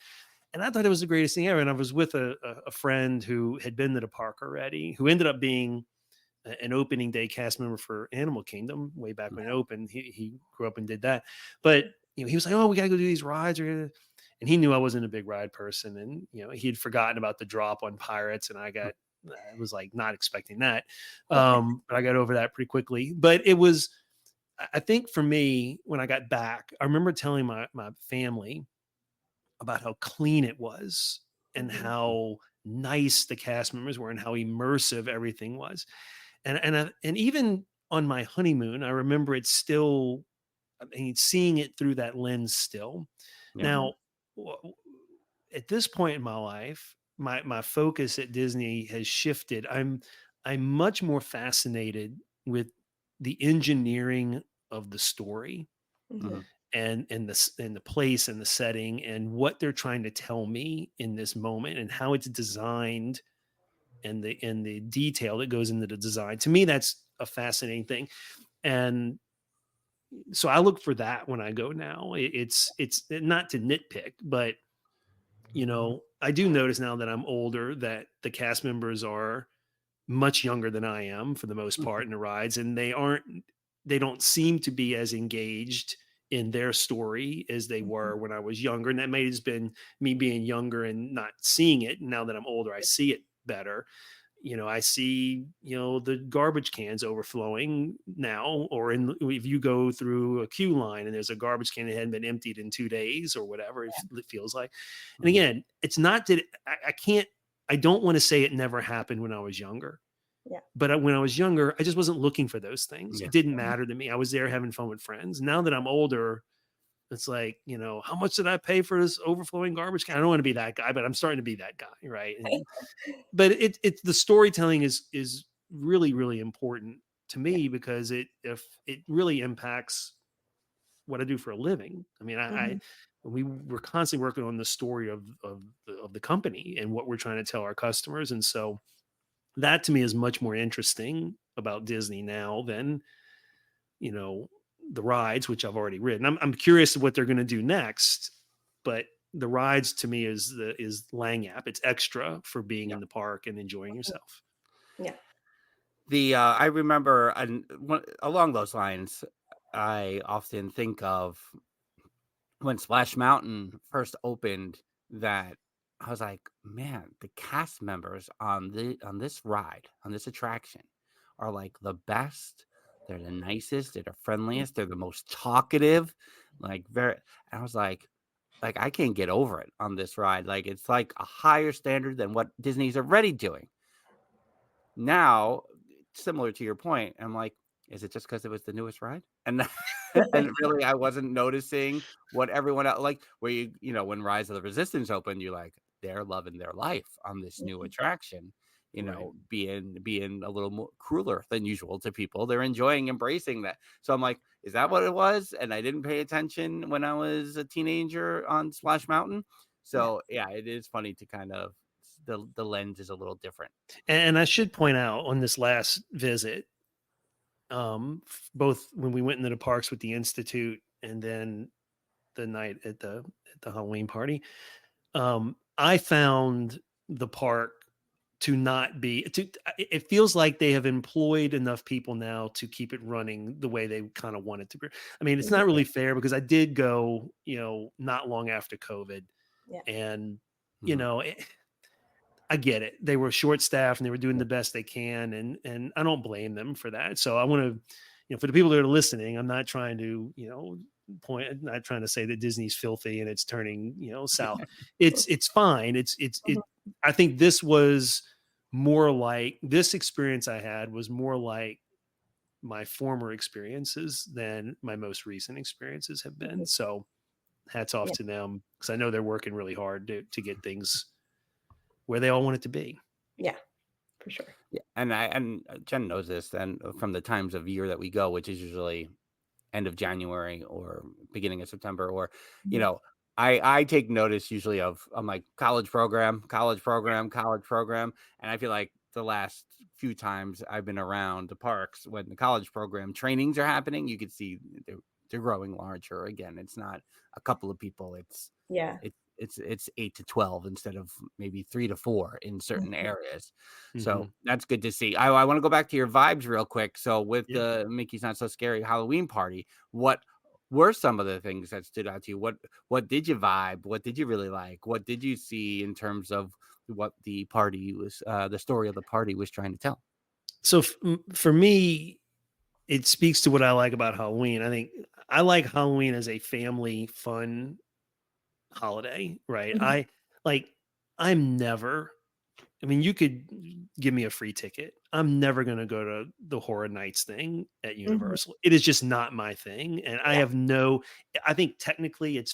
I thought it was the greatest thing ever. And I was with a friend who had been to the park already, who ended up being an opening day cast member for Animal Kingdom way back when it opened. He grew up and did that, but he was like, oh, we gotta go do these rides, and he knew I wasn't a big ride person, and he had forgotten about the drop on Pirates, and I was like not expecting that, but I got over that pretty quickly. But it was I think for me, when I got back, I remember telling my family about how clean it was and Mhm. how nice the cast members were and how immersive everything was. And even on my honeymoon, I remember it still, I mean, seeing it through that lens still. Yeah. Mhm. Now, at this point in my life, my focus at Disney has shifted. I'm much more fascinated with the engineering of the story Mhm. Mhm. and the place and the setting and what they're trying to tell me in this moment and how it's designed and the detail that goes into the design. To me, that's a fascinating thing. And so I look for that when I go now. It's not to nitpick, but I do notice now that I'm older that the cast members are much younger than I am for the most part in the rides, and they don't seem to be as engaged in their story as they Mhm. were when I was younger. And that may have just been me being younger and not seeing it. Now that I'm older, I see it better. I see, the garbage cans overflowing now, or if you go through a queue line and there's a garbage can that hadn't been emptied in 2 days or whatever it feels like. And Mhm. again, it's not that I don't want to say it never happened when I was younger, Yeah. but when I was younger, I just wasn't looking for those things. Yeah. It didn't Mhm. matter to me. I was there having fun with friends. Now that I'm older, it's like, how much did I pay for this overflowing garbage can? I don't want to be that guy, but I'm starting to be that guy, right? But it's the storytelling is really, really important to Yeah. me because if it really impacts what I do for a living. I mean, Mhm. we're constantly working on the story of the company and what we're trying to tell our customers, and so that to me is much more interesting about Disney now than you know the rides, which I've already ridden. I'm curious what they're going to do next, but the rides to me is Lang It's extra for being Yeah. in the park and enjoying yourself. Yeah. I remember along those lines, I often think of when Splash Mountain first opened that I was like, man, the cast members on this ride, on this attraction are like the best. They're the nicest, they're the friendliest, they're the most talkative, like very and I was like I can't get over it on this ride. Like it's like a higher standard than what Disney's already doing. Now, similar to your point, I'm like, is it just because it was the newest ride? And and really, I wasn't noticing what everyone else like. Where when Rise of the Resistance opened, you're like, they're loving their life on this new attraction. Right. Being a little more crueler than usual to people. They're enjoying embracing that. So I'm like, is that what it was? And I didn't pay attention when I was a teenager on Splash Mountain. Yeah. So yeah, it is funny to kind of the lens is a little different. And I should point out on this last visit, both when we went into the parks with the Institute and then the night at the Halloween party, I found the park to not be to it feels like they have employed enough people now to keep it running the way they kind of want it to be. I mean, it's Mhm. not really fair because I did go, not long after COVID, Yeah. and you Mhm. know, I get it. They were short staffed and they were doing the best they can, and I don't blame them for that. So I want to, for the people that are listening, I'm not trying to, not trying to say that Disney's filthy and it's turning, south. It's fine. Mhm. I think this was more like this experience I had was more like my former experiences than my most recent experiences have been. Mhm. So hats off Yeah. to them because I know they're working really hard to get things where they all want it to be. Yeah. For sure. Yeah, and Jen knows this, and from the times of year that we go, which is usually end of January or beginning of September, or you Mhm. know, I take notice usually of I'm like college program, college program, college program, and I feel like the last few times I've been around the parks when the college program trainings are happening, you can see they're growing larger again. It's not a couple of people, Yeah. it's 8 to 12 instead of maybe 3 to 4 in certain Mhm. areas. Mhm. So that's good to see. I want to go back to your vibes real quick. So with Yeah. the Mickey's Not So Scary Halloween party, what were some of the things that stood out to you? What did you vibe? What did you really like? What did you see in terms of what the party was the story of the party was trying to tell? So for me, it speaks to what I like about Halloween. I think I like Halloween as a family fun holiday, right? Mhm. Like, I'm never, I mean, you could give me a free ticket. I'm never going to go to the Horror Nights thing at Mhm. Universal. It is just not my thing. And I Yeah. have I think technically it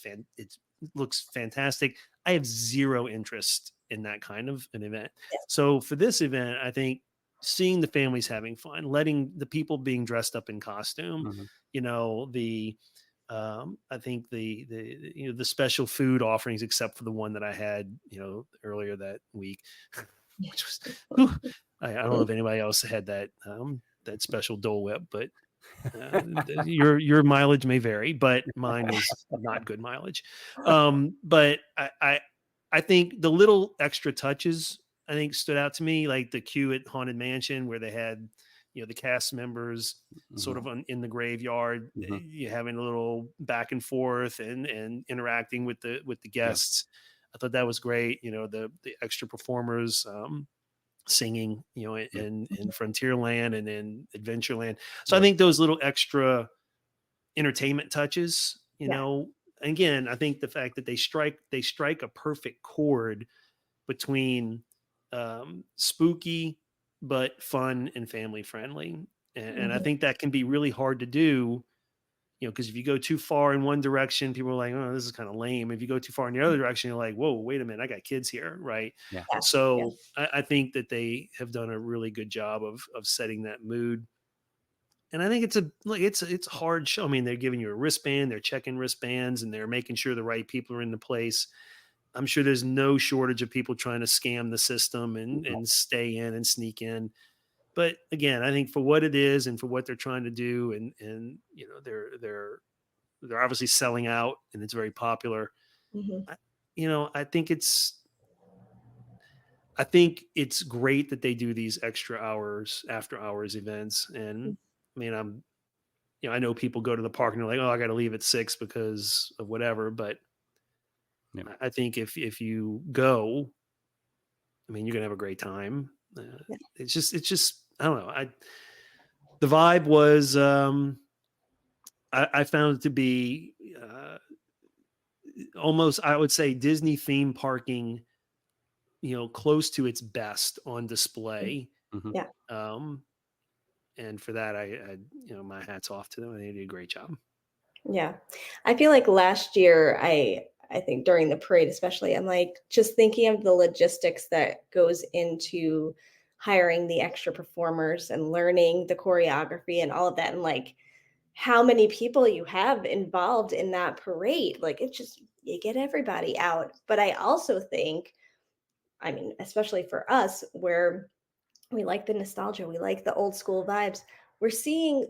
looks fantastic. I have zero interest in that kind of an event. Yeah. So for this event, I think seeing the families having fun, letting the people being dressed up in costume, Mhm. you know, I think the special food offerings, except for the one that I had, earlier that week, which was, whew, I don't know if anybody else had that special Dole Whip, but your mileage may vary, but mine was not good mileage. But I think the little extra touches I think stood out to me, like the queue at Haunted Mansion where they had, the cast members sort Mhm. of in the graveyard, Mhm. you having a little back and forth and interacting with the Yeah. guests. I thought that was great. The extra performers, singing, Yeah. in Frontierland and in Adventureland. So I Right. think those little extra entertainment touches, Yeah. again, I think the fact that they strike a perfect chord between spooky but fun and family friendly. And I Mhm. think that can be really hard to do, because if you go too far in one direction, people are like, oh, this is kind of lame. If you go too far in the other direction, you're like, whoa, wait a minute, I got kids here, right? Yeah. Yeah. Yeah. So I think that they have done a really good job of setting that mood. And I think it's a hard show. I mean, they're giving you a wristband, they're checking wristbands, and they're making sure the right people are in the place. I'm sure there's no shortage of people trying to scam the system and stay in and sneak in. But again, I think for what it is and for what they're trying to do, and they're obviously selling out and it's very popular. Mhm. I, I think it's great that they do these extra hours, after hours events. And I mean, I know people go to the park and they're like, oh, I got to leave at 6 because of whatever. But Yeah. I think if you go, I mean, you're gonna have a great time. Yeah. It's just I don't know. The vibe was I found it to be almost, I would say, Disney theme parking, close to its best on display. Mhm. Yeah. Um, and for that, my hat's off to them. They did a great job. Yeah. I feel like last year I think during the parade especially, I'm like just thinking of the logistics that goes into hiring the extra performers and learning the choreography and all of that, and like how many people you have involved in that parade. Like it just, you get everybody out. But I also think, I mean, especially for us, where we like the nostalgia, we like the old school vibes, we're seeing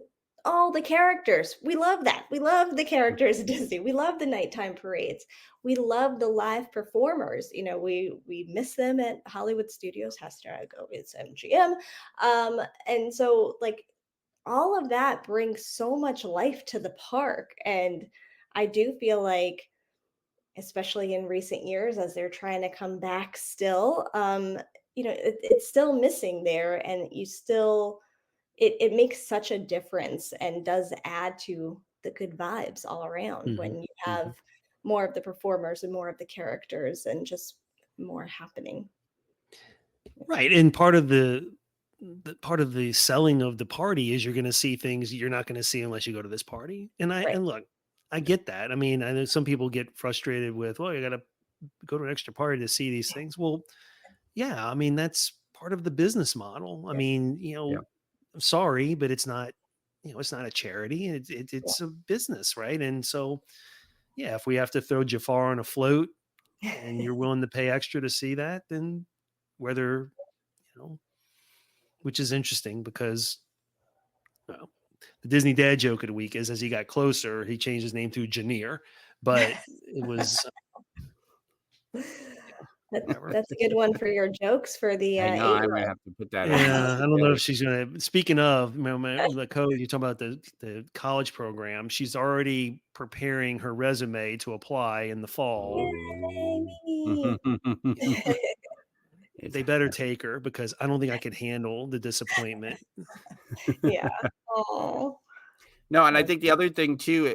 all the characters. We love that. We love the characters at Disney. We love the nighttime parades. We love the live performers. We miss them at Hollywood Studios. Has to go. It's MGM. And so like all of that brings so much life to the park. And I do feel like, especially in recent years, as they're trying to come back still, it's still missing there. And you still, it makes such a difference and does add to the good vibes all around Hmm. when you Hmm. have more of the performers and more of the characters and just more happening. Right, and part of the selling of the party is you're going to see things you're not going to see unless you go to this party. And Right. look, I Yeah. get that. I mean, I know some people get frustrated with, well, you got to go to an extra party to see these things. Well, yeah, I mean, that's part of the business model. I Yeah. mean, Yeah. I'm sorry, but it's not, it's not a charity. Yeah. It's a business, right? And so, yeah, if we have to throw Jafar on a float and you're willing to pay extra to see that, then whether, you know, which is interesting because, well, the Disney dad joke of the week is as he got closer, he changed his name to Janir, but it was whatever. That's a good one for your jokes for the I know. I might 8-year-old. have to put that on. Yeah, I don't know Really. if she's gonna. Speaking of, the code you talk about the college program, she's already preparing her resume to apply in the fall. Yay, me. It's They better take her because I don't think I can handle the disappointment. Yeah. Oh. No, and I think the other thing too,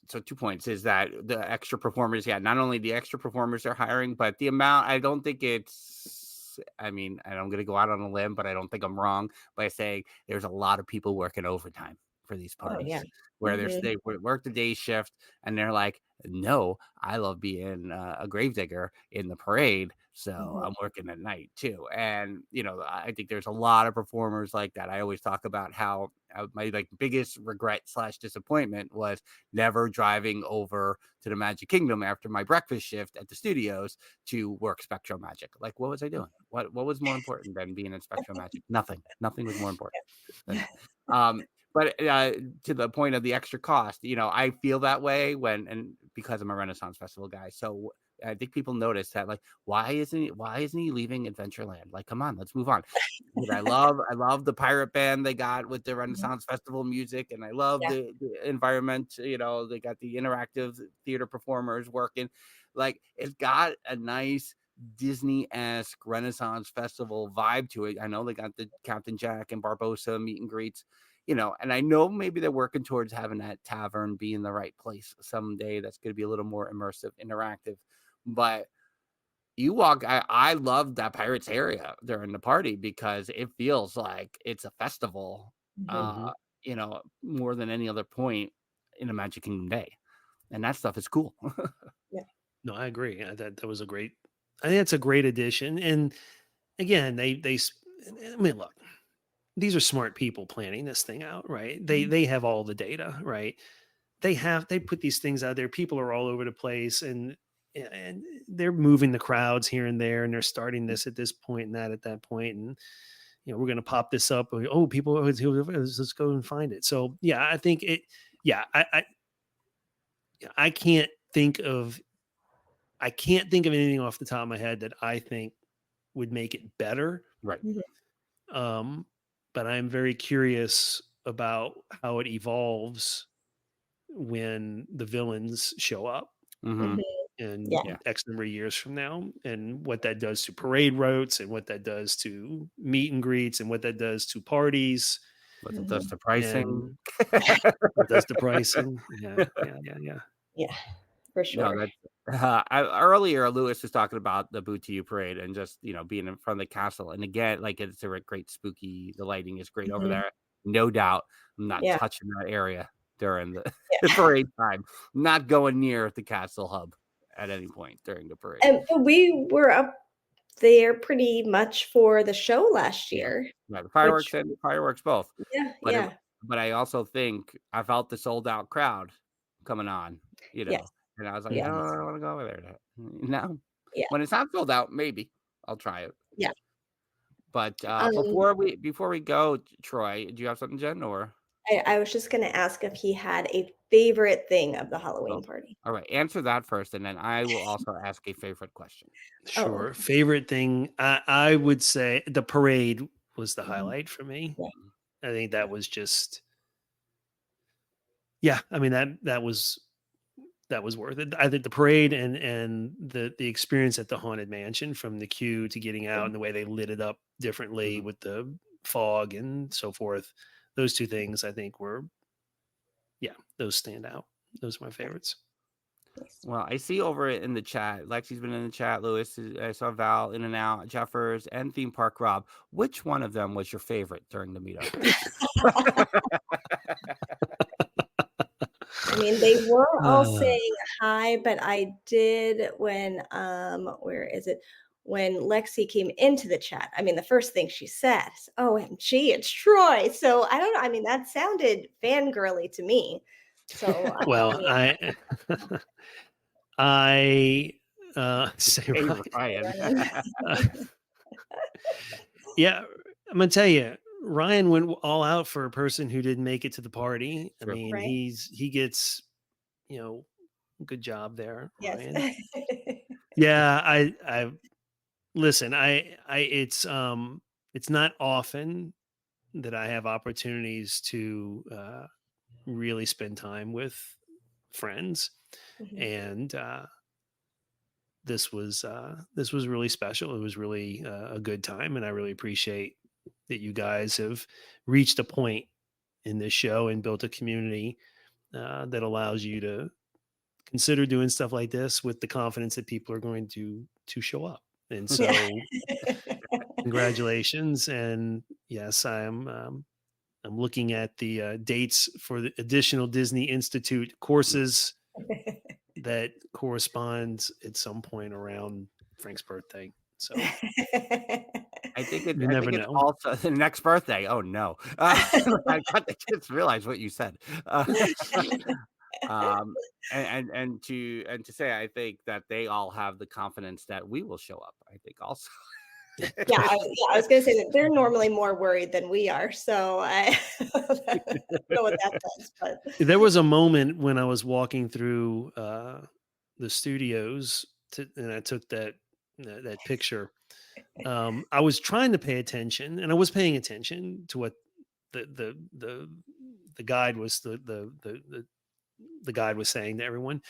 so 2 points is that the extra performers, yeah, not only the extra performers they're hiring, but the amount, I don't think it's, I mean, and I'm going to go out on a limb, but I don't think I'm wrong by saying there's a lot of people working overtime for these Oh yeah. parties where Mhm. they work the day shift and they're like, no, I love being a gravedigger in the parade. So Mhm. I'm working at night too. And, you know, I think there's a lot of performers like that. I always talk about how my like biggest regret / disappointment was never driving over to the Magic Kingdom after my breakfast shift at the studios to work Spectro Magic. Like, what was I doing? What was more important than being in Spectro Magic? Nothing was more important than that. But to the point of the extra cost, you know, I feel that way and because I'm a Renaissance Festival guy. So I think people notice that, like, why isn't he leaving Adventureland? Like, come on, let's move on. But I love the pirate band they got with the Mhm. Renaissance Festival music, and I love Yeah. the environment. You know, they got the interactive theater performers working. Like, it's got a nice Disney-esque Renaissance Festival vibe to it. I know they got the Captain Jack and Barbossa meet and greets, you know, and I know maybe they're working towards having that tavern be in the right place someday. That's going to be a little more immersive, interactive. But you walk, I love that Pirates area during the party because it feels like it's a festival, Mhm. uh, you know, more than any other point in a Magic Kingdom day. And that stuff is cool. Yeah. No, I agree. That was a great. I think that's a great addition. And again, I mean, look, these are smart people planning this thing out, right? Mhm. They have all the data, right? They put these things out there. People are all over the place, and they're moving the crowds here and there, and they're starting this at this point and that at that point, and you know we're going to pop this up. Oh, people, let's go and find it. So yeah, I think it. Yeah, I can't think of anything off the top of my head that I think would make it better. Right. Mhm. Um, but I'm very curious about how it evolves when the villains show up Hmm. Mhm. in Yeah. Yeah. X number of years from now, and what that does to parade routes, and what that does to meet and greets, and what that does to parties, What it does Mhm. to and pricing. what does to pricing. Yeah, yeah, yeah, yeah. Yeah. For No, sure. that's earlier. Lewis was talking about the Boo to You parade and just, you know, being in front of the castle. And again, like, it's a great spooky. The lighting is great over Mhm. there. No doubt, I'm not Yeah. touching that area during the, the Yeah. parade time. I'm not going near the castle hub at any point during the parade. And but we were up there pretty much for the show last Yeah, year, yeah, the which fireworks and fireworks both. yeah, But yeah. but I also think I felt the sold out crowd coming on, you know, Yes. and I was like, Yes. oh, I don't want to go over there. No, Yeah. when it's not sold out, maybe I'll try it. Yeah. But Um, before we go, Troy, do you have something, Jen? Or I was just gonna ask if he had a favorite thing of the oh, Halloween party. all right, answer that first, and then I will also ask a favorite question. Oh, Sure. okay. Favorite thing, I would say the parade was the Mhm. highlight for me. Yeah. I think that was just, yeah. I mean that was worth it. I think the parade and the experience at the haunted mansion, from the queue to getting out, Yeah. and the way they lit it up differently Mhm. with the fog and so forth. Those two things I think were, yeah, those stand out. Those are my Yeah. favorites. Nice. Well, I see over in the chat, Lexi's been in the chat. Lewis, I saw Val in and out, Jeffers, and Theme Park Rob. Which one of them was your favorite during the meetup? I mean, they were all Uh, saying hi, but I did when where is it? When Lexi came into the chat. I mean, the first thing she said is, OMG, it's Troy. So I don't know. I mean, that sounded fangirly to me. So I well, mean, I say Hey, right. Ryan. Ryan. Uh, yeah, I'm gonna tell you, Ryan went all out for a person who didn't make it to the party. I True. mean, Right? he gets, you know, good job there, Yes. Ryan. Yeah, I listen. It's not often that I have opportunities to really spend time with friends, Mhm. and this was really special. It was really a good time, and I really appreciate that you guys have reached a point in this show and built a community that allows you to consider doing stuff like this with the confidence that people are going to show up. And Yeah. so congratulations. And yes, I'm looking at the dates for the additional Disney Institute courses that correspond at some point around Frank's birthday. So I think you I never think it's know. also the next birthday. Oh no! I just realized what you said. And to say, I think that they all have the confidence that we will show up. I think also. Yeah, I was going to say that they're normally more worried than we are. So I don't know what that says, but There was a moment when I was walking through the studios and I took that picture. I was trying to pay attention, and I was paying attention to what the guide was the guide was saying to everyone.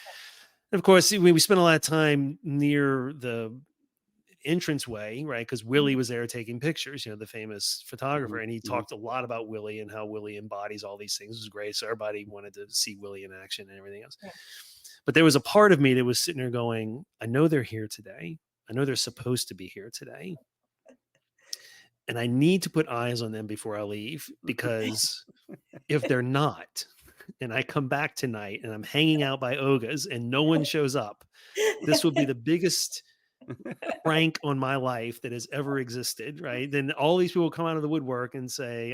And of course, we spent a lot of time near the entranceway, right? Because Willie was there taking pictures, the famous photographer, and he talked a lot about Willie and how Willie embodies all these things. It was great. So everybody wanted to see Willie in action and everything else. Yeah. But there was a part of me that was sitting there going, I know they're here today. I know they're supposed to be here today. And I need to put eyes on them before I leave, because if they're not, and I come back tonight and I'm hanging out by Oga's and no one shows up, this will be the biggest prank on my life that has ever existed, right? Then all these people come out of the woodwork and say,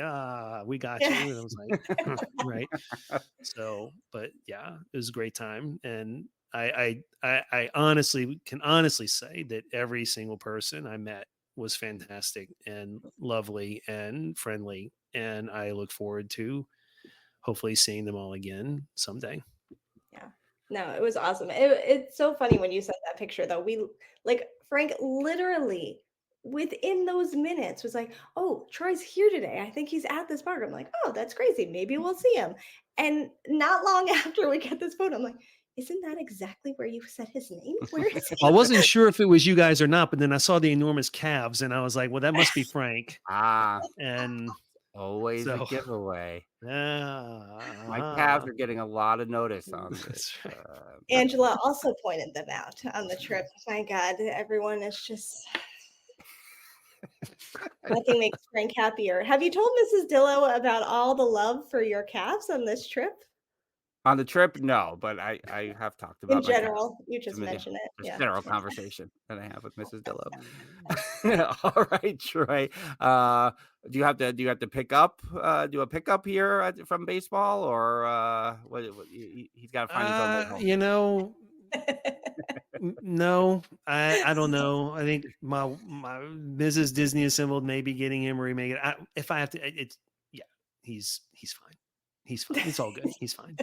we got you. And I was like, right. So, but yeah, it was a great time. And I can honestly say that every single person I met was fantastic and lovely and friendly. And I look forward to hopefully seeing them all again someday. Yeah. No, it was awesome. It's so funny when you sent that picture, though. Frank literally within those minutes was like, oh, Troy's here today. I think he's at this park. I'm like, oh, that's crazy. Maybe we'll see him. And not long after we get this photo, I'm like, isn't that exactly where you said his name? Where is he? I wasn't sure if it was you guys or not, but then I saw the enormous calves and I was like, well, that must be Frank. And always a giveaway. My calves are getting a lot of notice on this. Right. Angela also pointed them out on the trip. My God, everyone is just nothing makes Frank happier. Have you told Mrs. Dillo about all the love for your calves on this trip? On the trip, no, but I have talked about in general. You just mentioned it. Yeah, general conversation that I have with Mrs. Dillo. All right, Troy. Do you have to pick up? Do a pickup here from baseball, or what? He's got to find his own way home. No, I don't know. I think my Mrs. Disney Assembled may be getting him, or he may get. If I have to, he's fine. He's fine. It's all good. He's fine.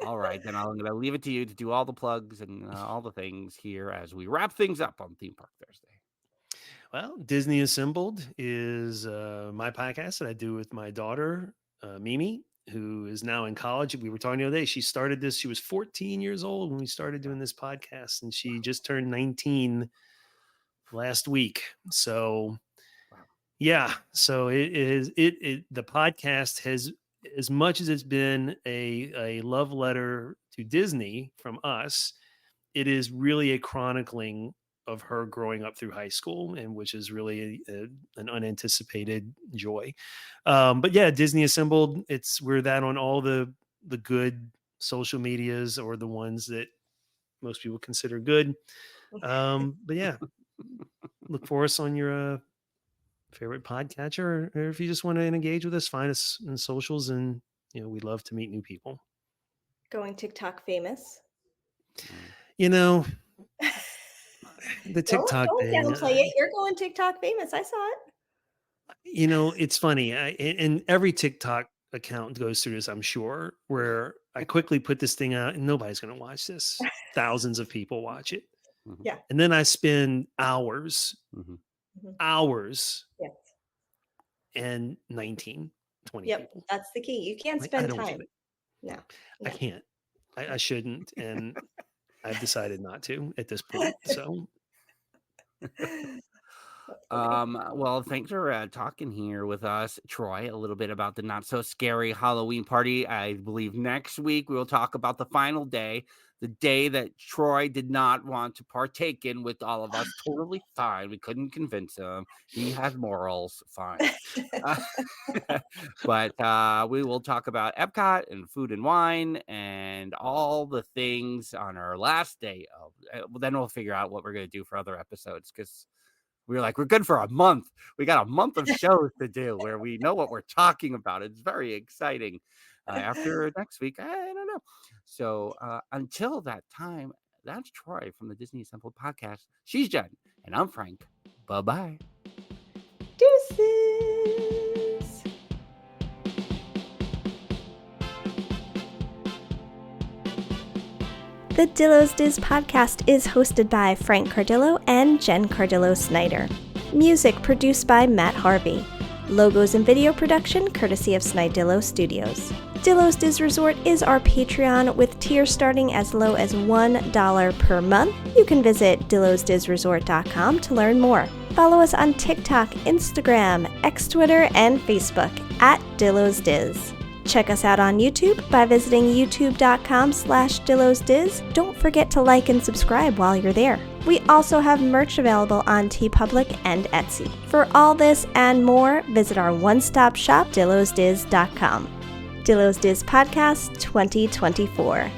All right, then I'm going to leave it to you to do all the plugs and all the things here as we wrap things up on Theme Park Thursday. Well, Disney Assembled is my podcast that I do with my daughter, Mimi, who is now in college. We were talking the other day. She started this. She was 14 years old when we started doing this podcast, and she just turned 19 last week. So, yeah. So it is. The podcast has, as much as it's been a love letter to Disney from us, it is really a chronicling of her growing up through high school, and which is really an unanticipated joy. But yeah, Disney Assembled, we're that on all the good social medias, or the ones that most people consider good. But yeah, look for us on your favorite podcatcher, or if you just want to engage with us, find us in socials, and we'd love to meet new people. Going TikTok famous. The TikTok don't downplay it. You're going TikTok famous. I saw it. It's funny. And every TikTok account goes through this, I'm sure, where I quickly put this thing out and nobody's going to watch this. Thousands of people watch it. Yeah. And then I spend hours, yes. and 19, 20 people. That's the key. You can't spend time. No. I can't. I shouldn't. And I've decided not to at this point. So Well, thanks for talking here with us, Troy, a little bit about the not so scary Halloween party. I believe next week we will talk about the final day, the day that Troy did not want to partake in with all of us. Totally fine. We couldn't convince him. He has morals. Fine. Uh, but we will talk about Epcot and food and wine and all the things on our last day of. Then we'll figure out what we're going to do for other episodes, because we were like, we're good for a month. We got a month of shows to do where we know what we're talking about. It's very exciting. After next week, I don't know. So until that time, that's Troy from the Disney Assembled podcast. She's Jen, and I'm Frank. Bye-bye. Deuces. The Dillo's Diz podcast is hosted by Frank Cardillo and Jen Cardillo Snyder. Music produced by Matt Harvey. Logos and video production courtesy of Snidillo Studios. Dillo's Diz Resort is our Patreon with tiers starting as low as $1 per month. You can visit dillosdizresort.com to learn more. Follow us on TikTok, Instagram, X Twitter, and Facebook at Dillo's Diz. Check us out on YouTube by visiting youtube.com/DillosDiz. Don't forget to like and subscribe while you're there. We also have merch available on TeePublic and Etsy. For all this and more, visit our one-stop shop, dillosdiz.com. Dillo's Diz Podcast 2024.